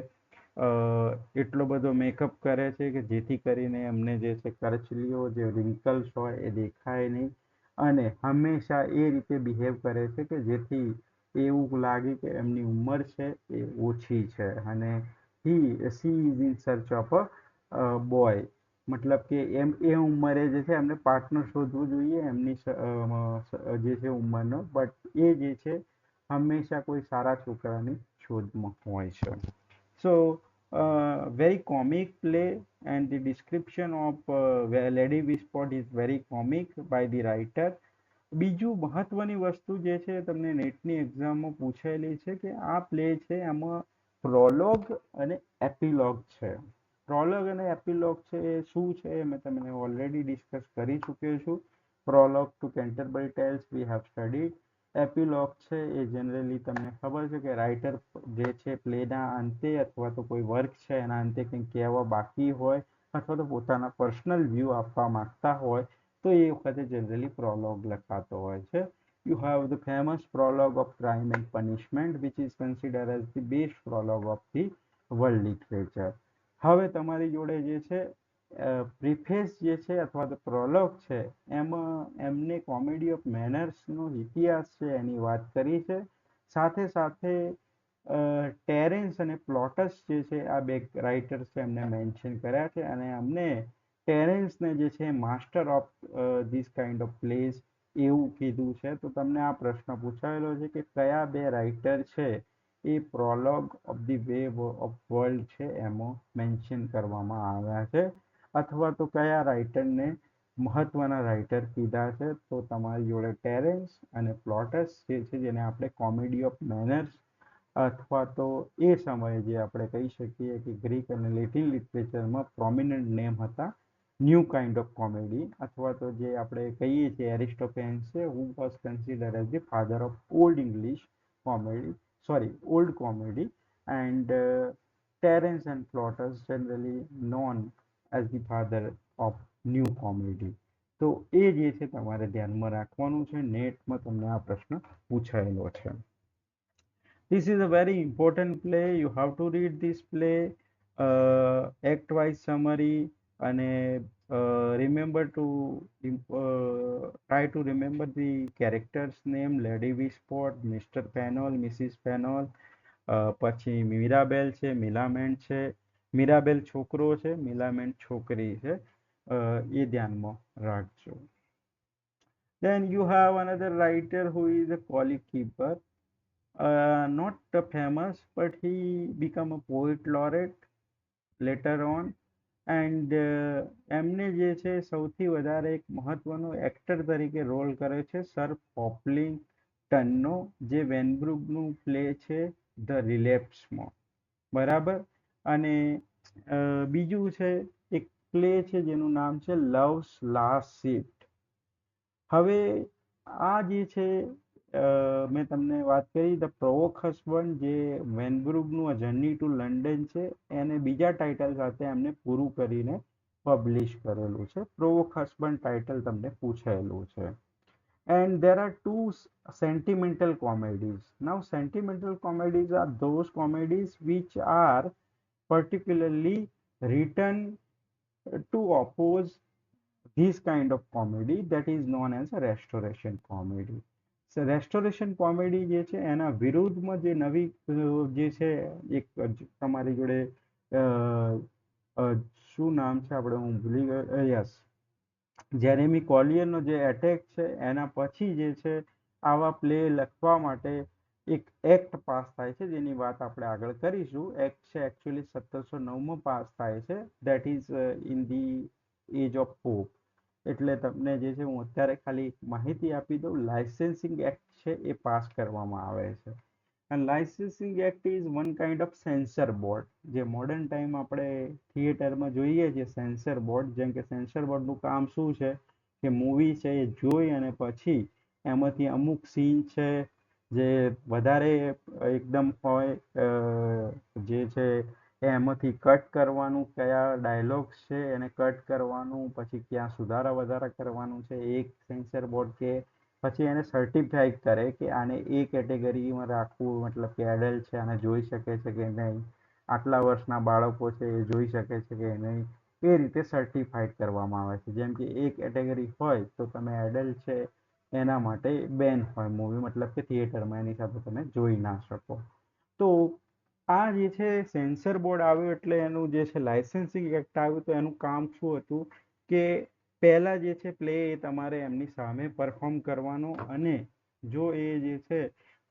એટલો બધો મેકઅપ કરે છે કે જેથી કરીને એમને જે છે કરચલીઓ જે રિંકલ્સ હોય એ દેખાય નહીં. અને હંમેશા એ રીતે બિહેવ કરે છે કે જેથી એવું લાગે કે એમની ઉંમર છે એ ઓછી છે. અને C is in search of a boy, મતલબ કે એમ એ ઉંમરે જે છે એમને પાર્ટનર શોધવું જોઈએ એમની જે છે ઉંમરનો, બટ એ જે છે હંમેશા કોઈ સારા છોકરાની શોધમાં હોય છે. સો very comic play, and the description of Lady Wisport is very comic by the writer. બીજું મહત્વની વસ્તુ જે છે તમને નેટની એક્ઝામમાં પૂછાયેલી છે કે આ પ્લે છે એમાં પ્રોલોગ અને એપિલોગ છે. પ્રોલોગ અને એપિલોગ છે એ શું છે એ મેં તમને ઓલરેડી ડિસ્કસ કરી ચૂક્યો છું. Prologue to Canterbury Tales we have studied. Epilogue છે એ જનરલી તમને ખબર છે કે રાઇટર જે છે પ્લેના અંતે અથવા તો કોઈ વર્ક છે એના અંતે કંઈક કહેવા બાકી હોય અથવા તો પોતાના પર્સનલ વ્યૂ આપવા માંગતા હોય તો એ વખતે જનરલી પ્રોલોગ લખાતો હોય છે. You have the famous prologue of Crime and Punishment, which is considered as the best prologue of the world literature. હવે તમારી જોડે જે છે પ્રિફેસ જે છે અથવા તો પ્રોલોગ છે એમાં એમને કોમેડી ઓફ મેનર્સનો ઇતિહાસ છે એની વાત કરી છે. સાથે સાથે ટેરેન્સ અને પ્લોટસ જે છે આ બે રાઇટર્સ છે એમને મેન્શન કર્યા છે અને અમને ટેરેન્સને જે છે master of this kind of place એવું કીધું છે. તો તમને આ પ્રશ્ન પૂછાયેલો છે કે કયા બે રાઇટર છે એ prologue of the way of world છે એમાં મેન્શન કરવામાં આવ્યા છે અથવા તો કયા રાઇટરને મહત્વના રાઇટર કીધા છે. તો તમારી જોડે ટેરેન્સ અને પ્લોટસ જે છે જેને આપણે કોમેડી ઓફ મેનર્સ અથવા તો એ સમયે જે આપણે કહી શકીએ કે ગ્રીક અને લેટિન લિટરેચરમાં પ્રોમિનન્ટ નેમ હતા ન્યૂ કાઇન્ડ ઓફ કોમેડી, અથવા તો જે આપણે કહીએ છીએ એરિસ્ટોફેન્સ છે who was consider as the father of old English comedy, sorry old comedy, and Terence and Plautus generally known as the father of new comedy. તો એ જે છે તમારે ધ્યાનમાં રાખવાનું છે, નેટમાં તમને આ પ્રશ્ન પૂછાયેલો છે. This is a very important play. You have to read this play, act wise summary, અને remember to try to remember the characters name, Lady Wisport, Mr. Fennel, Mrs. Fennel, પછી મીરાબેલ છે, મિલામેન્ટ છે. મીરાબેલ છોકરો છે, મિલામેન્ટ છોકરી છે, એ ધ્યાનમાં રાખજો. Then you have another writer who is a collie keeper. Not famous, but he become a poet laureate later on. And એમને જે છે સૌથી વધારે એક મહત્વનો એક્ટર તરીકે રોલ કરે છે સર પોપલિંગ્ટનનો, જે વેનબ્રુગનું પ્લે છે ધ રિલેપ્સમાં, બરાબર. અને બીજું છે એક પ્લે છે જેનું નામ છે લવ્સ લાસ્ટ શિફ્ટ. હવે આ જે છે મેં તમને વાત કરી ધ પ્રોવોક હસબન્ડ, જે વેનબ્રુગનું જર્ની ટુ લંડન છે એને બીજા ટાઇટલ સાથે એમને પૂરું કરીને પબ્લિશ કરેલું છે. પ્રોવોક હસબન્ડ ટાઇટલ તમને પૂછાયેલું છે. And there are two sentimental comedies. Now sentimental comedies are those comedies which are particularly written to oppose this kind of comedy, that is known as a restoration comedy. So restoration comedy જે છે એના વિરુદ્ધમાં જે નવી જે છે એક તમારી જોડે શું નામ છે આપણે હું ભૂલી ગયો, યસ, જેરેમી કોલિયરનો જે એટેક છે એના પછી જે છે આવા પ્લે લખવા માટે એક એક્ટ પાસ થાય છે જેની વાત આપણે આગળ કરીશું. એક્ટ છે એકચ્યુઅલી 1709માં પાસ થાય છે, that is in the age of Pope. એટલે તમને જે છે હું અત્યારે ખાલી માહિતી આપી દઉં. લાઇસેન્સિંગ એક્ટ છે એ પાસ કરવામાં આવે છે. And licensing act is one kind of censor board. જે મોડર્ન ટાઈમ આપણે થિયેટરમાં જોઈએ છીએ સેન્સર બોર્ડ, જેમ કે સેન્સર બોર્ડનું કામ શું છે કે મૂવી છે એ જોઈ અને પછી એમાંથી અમુક સીન છે જે વધારે એકદમ હોય જે છે એમાંથી કટ કરવાનું, કયા ડાયલોગ્સ છે એને કટ કરવાનું, પછી ક્યાં સુધારા વધારા કરવાનું છે એક સેન્સર બોર્ડ કે પછી એને સર્ટિફાઈ કરે કે આને એ કેટેગરીમાં રાખવું, મતલબ કે એડલ્ટ છે આને જોઈ શકે છે કે નહીં, આટલા વર્ષના બાળકો છે એ જોઈ શકે છે કે નહીં, એ રીતે સર્ટિફાઈડ કરવામાં આવે છે. જેમ કે એ કેટેગરી હોય તો તમે એડલ્ટ છે એના માટે બેન હોય મૂવી, મતલબ કે થિયેટરમાં એની સાથે તમે જોઈ ના શકો. તો આ જે છે સેન્સર બોર્ડ આવ્યું એટલે એનું જે છે લાઇસન્સિંગ એક્ટ આવ્યું તો એનું કામ શું હતું કે પહેલા જે છે પ્લે એ તમારે એમની સામે પરફોર્મ કરવાનો, અને જો એ જે છે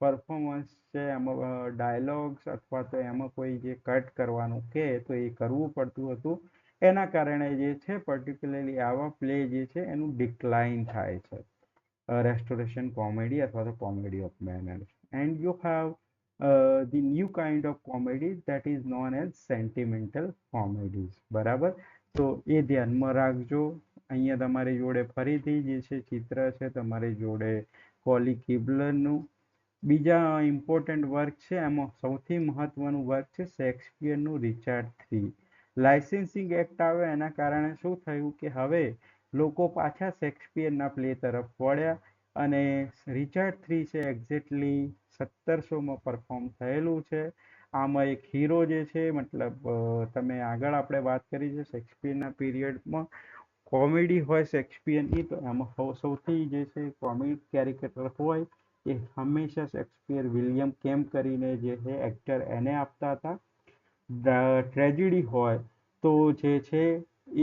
પરફોર્મન્સ છે એમાં ડાયલોગ્સ અથવા તો એમાં કોઈ જે કટ કરવાનું કે તો એ કરવું પડતું હતું. એના કારણે જે છે પર્ટિક્યુલરલી આવા પ્લે જે છે એનું ડિક્લાઇન થાય છે. Restoration comedy અથવા તો comedy of manners. And you have the new kind of comedy that is known as sentimental comedies. બરાબર, તો એ ધ્યાનમાં રાખજો. અહીંયા તમારી જોડે ફરીથી જે છે ચિત્ર છે તમારી જોડે કોલી કિબલરનું. બીજા ઇમ્પોર્ટન્ટ વર્ક છે એમાં સૌથી મહત્વનું વર્ક છે શેક્સપિયરનું રિચાર્ડ III. લાઇસન્સિંગ એક્ટ આવ્યો એના કારણે શું થયું કે હવે લોકો પાછા શેક્સપિયરના પ્લે તરફ વળ્યા, અને રિચાર્ડ III છે એક્ઝેક્ટલી 1700માં પરફોર્મ થયેલું છે. આમાં એક હીરો જે છે, મતલબ તમે આગળ આપણે વાત કરી છે શેક્સપિયરના પીરિયડમાં કોમેડી હોય શેક્સપિયરની, તો એમાં સૌથી જે છે કોમિક કેરેક્ટર હોય એ હંમેશા શેક્સપિયર વિલિયમ કેમ કરીને જે છે એક્ટર એને આપતા હતા. ટ્રેજેડી હોય તો જે છે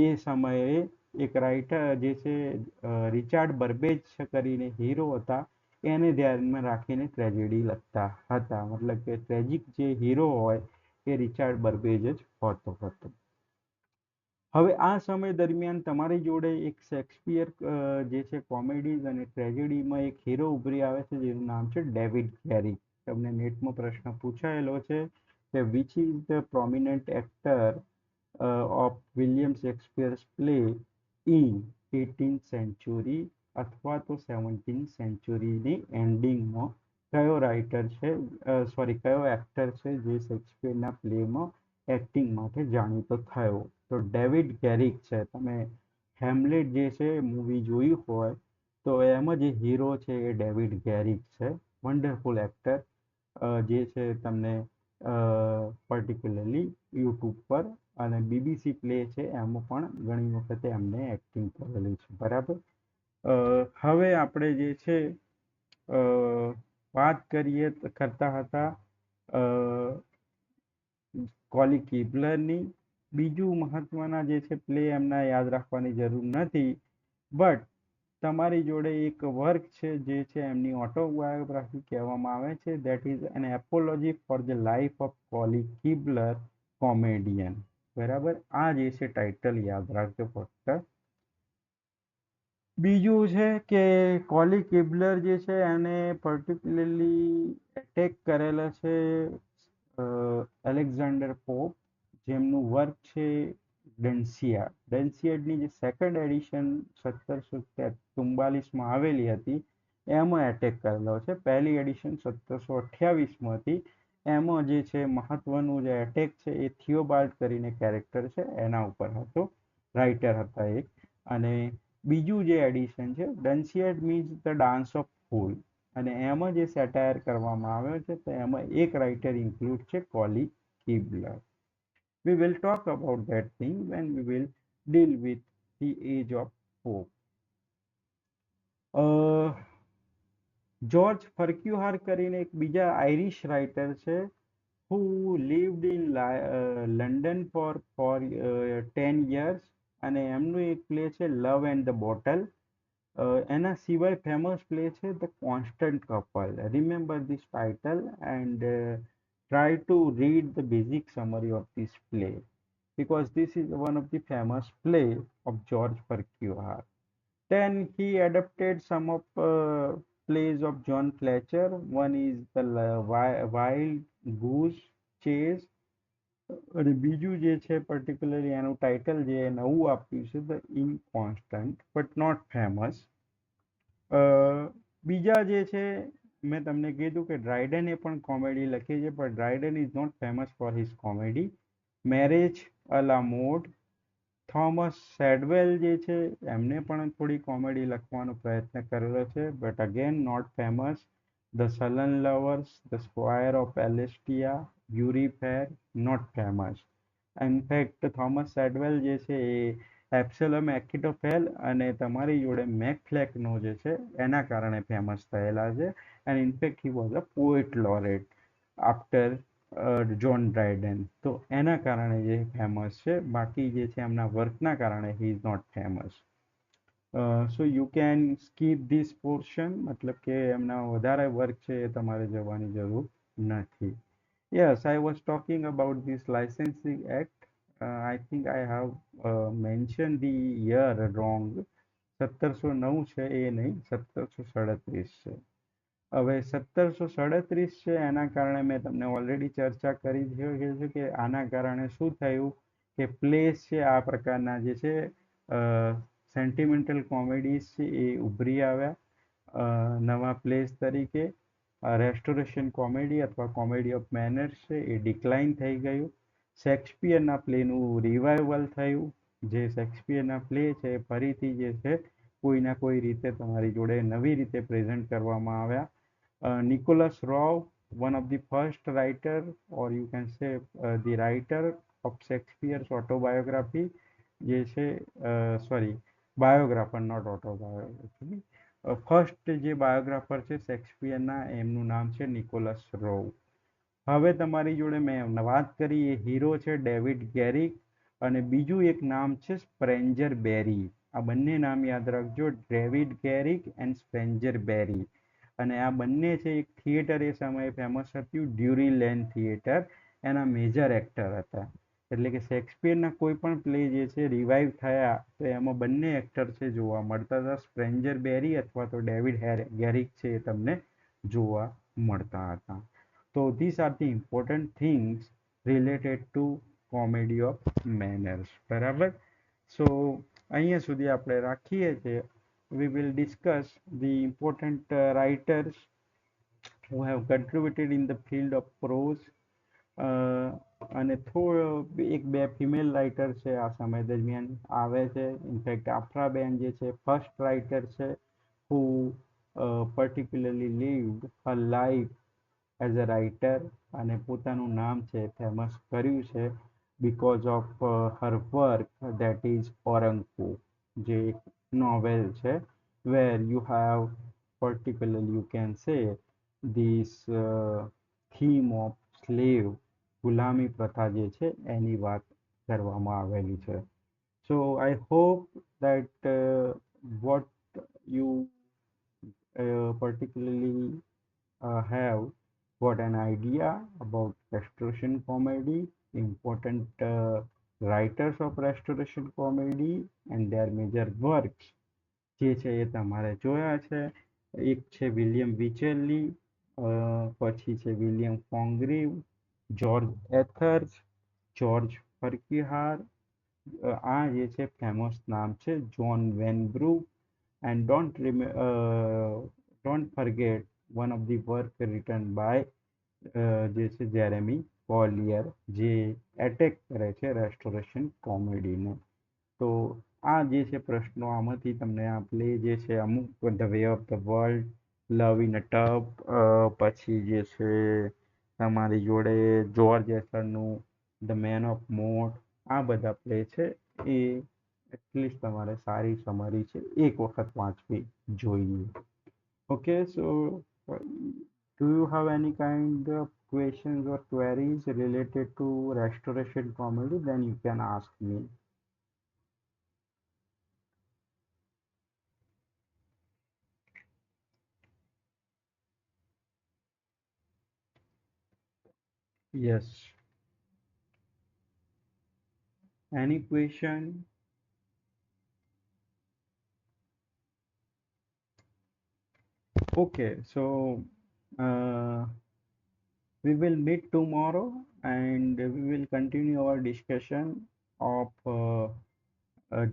એ સમયે એક રાઇટર જે છે રિચાર્ડ બર્બેજ કરીને હીરો હતા, એને ધ્યાનમાં રાખીને ટ્રેજેડી લખતા હતા. મતલબ કે ટ્રેજિક જે હીરો હોય એ રિચાર્ડ બર્બેજ જ હોતો હતો. હવે આ સમય દરમિયાન તમારી જોડે એક શેક્સપિયર જે છે કોમેડીઝ અને ટ્રેજેડીમાં એક હીરો ઉભરી આવે છે જેનું નામ છે ડેવિડ ગેરિક. તમને નેટમાં પ્રશ્ન પૂછાયેલો છે કે which is the prominent actor of William Shakespeare's play in 18th century અથવા તો 17th સેન્ચુરીની એન્ડિંગમાં કયો રાઇટર છે, સોરી કયો એક્ટર છે જે શેક્સપિયરના પ્લેમાં એક્ટિંગ માટે જાણીતો થયો? તો ડેવિડ ગેરિક છે. તમે હેમલેટ જે છે મૂવી જોયું હોય તો એમાં જે હીરો છે એ ડેવિડ ગેરિક છે. વન્ડરફુલ એક્ટર જે છે તમને પર્ટિક્યુલરલી યુટ્યુબ પર અને BBC પ્લે છે એમાં પણ ઘણી વખતે એમને એક્ટિંગ કરેલી છે. બરાબર, હવે આપણે જે છે વાત કરતા હતા કોલી કિબલરની. બીજું મહત્વના જે છે પ્લે એમના યાદ રાખવાની જરૂર નથી, બટ તમારી જોડે એક વર્ક છે જે છે એમની ઓટોબાયોગ્રાફી કહેવામાં આવે છે, that is an apology for the life of Colley Cibber comedian. બરાબર, આ જે છે ટાઇટલ યાદ રાખજો ફક્ત. બીજું છે કે કોલી કિબલર જે છે એને પર્ટિક્યુલરલી એટેક કરેલા છે એલેક્ઝાન્ડર પોપ, જેમનું વર્ક છે ડેન્સિયા. ડેન્સિયાડની જે સેકન્ડ એડિશન 1744માં આવેલી હતી એમાં એટેક કરેલો છે. પહેલી એડિશન 1728માં હતી. એમાં જે છે મહત્વનું જે એટેક છે એ થિયોબાલ્ટ કરીને કેરેક્ટર છે એના ઉપર હતો, રાઇટર હતા એક. અને બીજું જે એડિશન છે ડેન્સિયાડ મીન્સ ધ ડાન્સ ઓફ ફૂલ, અને એમાં જે સેટાયર કરવામાં આવ્યો છે તો એમાં એક રાઇટર ઇન્ક્લુડ છે કોલી કિબલર. We will talk about that thing when we will deal with the age of Pope. George Farquhar કરીને એક બીજા આઇરિશ રાઇટર છે who lived in London for 10 years, અને એમનું એક પ્લે છે લવ એન્ડ ધ બોટલ. એના સિવાય ફેમસ પ્લે છે the constant couple. Remember this title and try to read the basic summary of this play, because this is one of the famous play of George Farquhar. Then he adapted some of plays of John Fletcher. One is the Wild Goose Chase, અને બીજું જે છે પર્ટિક્યુલરલી એનું ટાઇટલ જે નવું આપ્યું છે ધ ઇનકોન્સ્ટન્ટ, બટ નોટ ફેમસ. બીજા જે છે મેં તમને કીધું કે ડ્રાયડને પણ કોમેડી લખી છે, પણ Dryden is not famous for his comedy. Marriage a la mode. Thomas Shadwell જે છે એમને પણ થોડી કોમેડી લખવાનો પ્રયત્ન કરેલો છે, but again not famous. The sullen lovers, the squire of Alsatia, Bury Fair, not famous. In fact Thomas Shadwell જે છે એ એપ્સેલમ એક્ટોફેલ અને તમારી જોડે મેકફ્લેકનો જે છે એના કારણે ફેમસ થયેલા છે. And in fact he was a poet laureate after John Dryden. તો એના કારણે જે ફેમસ છે, બાકી જે છે એમના વર્કના કારણે he is not famous. So you can skip this portion, મતલબ કે એમના વધારે વર્ક છે એ તમારે જવાની જરૂર નથી. Yes, I was talking about this licensing act. I think I have mention the year wrong. 1709 છે એ નહીં, 1737 છે. હવે 1737 છે એના કારણે મેં તમને ઓલરેડી ચર્ચા કરી છે કે આના કારણે શું થયું કે પ્લેસ છે આ પ્રકારના જે છે સેન્ટિમેન્ટલ કોમેડીઝ છે એ ઉભરી આવ્યા નવા પ્લેસ તરીકે. રેસ્ટોરેશન કોમેડી અથવા કોમેડી ઓફ મેનર્સ છે એ ડિક્લાઇન થઈ ગયું. શેક્સપિયરના પ્લેનું રિવાઇવલ થયું. જે શેક્સપિયરના પ્લે છે એ ફરીથી જે છે કોઈના કોઈ રીતે તમારી જોડે નવી રીતે પ્રેઝન્ટ કરવામાં આવ્યા. Nicholas Rowe, one of the first writer, or you can say the writer of Shakespeare's autobiography, જે છે સોરી બાયોગ્રાફર, નોટ ઓટોબાયોગ્રાફી. ફર્સ્ટ જે બાયોગ્રાફર છે શેક્સપિયરના એમનું નામ છે નિકોલસ રોવ. હવે તમારી જોડે મેં વાત કરી એ હીરો છે ડેવિડ ગેરિક, અને બીજું એક નામ છે સ્પ્રેન્જર બેરી. આ બંને નામ યાદ રાખજો, ડેવિડ ગેરિક એન્ડ સ્પ્રેન્જર બેરી. અને આ બંને છે એક થિયેટર એ સમયે ફેમસ હતું, ડ્યુરી લેન થિયેટર. એના મેજર એક્ટર હતા. એટલે કે શેક્સપિયરના કોઈ પણ પ્લે જે છે રિવાઇવ થયા તો એમાં બંને એક્ટર છે જોવા મળતા હતા. સ્પ્રેન્જર બેરી અથવા તો ડેવિડ ગેરિક છે એ તમને જોવા મળતા હતા. તો this are the important things related to comedy of manners. બરાબર. સો અહીંયા સુધી આપણે રાખીએ છીએ. We will discuss the important writers who have contributed in the field of prose. અને થોડો એક બે ફિમેલ રાઇટર છે આ સમય દરમિયાન આવે છે. ઇનફેક્ટ આફ્રાબેન જે છે ફર્સ્ટ રાઇટર છે who particularly lived her life as a writer અને પોતાનું નામ છે ફેમસ કર્યું છે because of her work that is ઓરંગપુ, જે એક નોવેલ છે where you have particularly you can say this theme of slave, ગુલામી પ્રથા જે છે એની વાત કરવામાં આવેલી છે. So I hope that what you particularly have got an idea about restoration comedy, important writers of restoration comedy and their major works જે છે એ તમારે જોયા છે. એક છે વિલિયમ વિચેલી, પછી છે William Congreve, George Etherege, George Farquhar. આ જે છે ફેમસ નામ છે John Vanbrugh. And don't forget one of the work written by જે છે જેરેમી કોલિયર, જે એટેક કરે છે રેસ્ટોરેશન કોમેડીને. તો આ જે છે પ્રશ્નો આમાંથી તમને આ પ્લે જે છે અમુક the way of the world, love in a tub, પછી જે છે તમારી જોડે જ્યોર્જ એથરનું ધ મેન ઓફ મોટ, આ બધા પ્લે છે એ એટલીસ્ટ તમારે સારી સમરી છે એક વખત વાંચવી જોઈએ. Okay, so do you have any kind of questions or queries related to restoration comedy? Then you can ask me. Yes. Any question? Okay, so we will meet tomorrow and we will continue our discussion of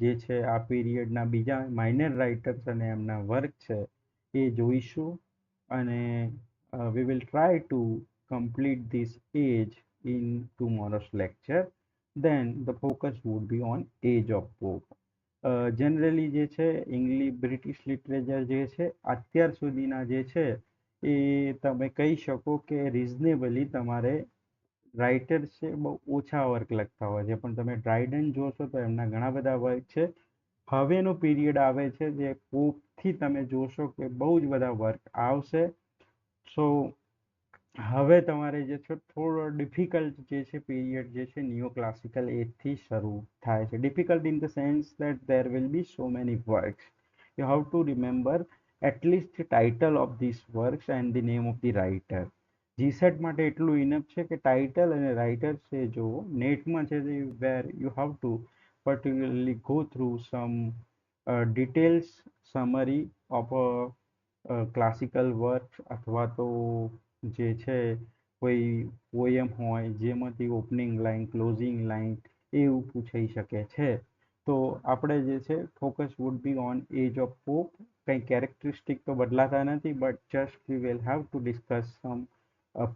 જે છે આ પીરિયડના બીજા માઇનર રાઇટર્સ અને એમના વર્ક છે એ જોઈશું. અને we will try to complete this age in tomorrow's lecture. Then the focus would be on age of Pope. Generally જે છે ઇંગ્લિશ બ્રિટિશ લિટરેચર જે છે અત્યાર સુધીના જે છે એ તમે કહી શકો કે રિઝનેબલી તમારે રાઇટર્સ છે બહુ ઓછા વર્ક લખતા હોય છે, પણ તમે ડ્રાયડન જોશો તો એમના ઘણા બધા વર્ક છે. હવેનો પીરિયડ આવે છે જે પોપથી તમે જોશો કે બહુ જ બધા વર્ક આવશે. સો હવે તમારે જે છે થોડો ડિફિકલ્ટ જે છે પીરિયડ જે છે નિયો ક્લાસિકલ એજથી શરૂ થાય છે. Difficult in the sense that there will be so many works. You have to remember at least the title of these works and the name of the writer. GSET માટે એટલું ઇનફ છે કે ટાઇટલ અને રાઇટર છે જો નેટમાં છે where you have to particularly go through some details summary of a classical work અથવા તો જે છે કોઈ પોયમ હોય જેમાંથી ઓપનિંગ લાઈન ક્લોઝિંગ લાઈન એવું પૂછાઈ શકે છે. તો આપણે જે છે focus would be on age of Pope. કંઈ કેરેક્ટરિસ્ટિક તો બદલાતા નથી but just we will have to discuss some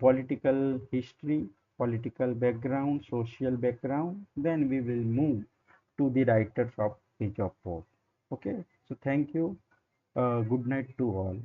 political history, political background, social background, then we will move to the writers of Age of Pope. Okay, so thank you. Good night to all.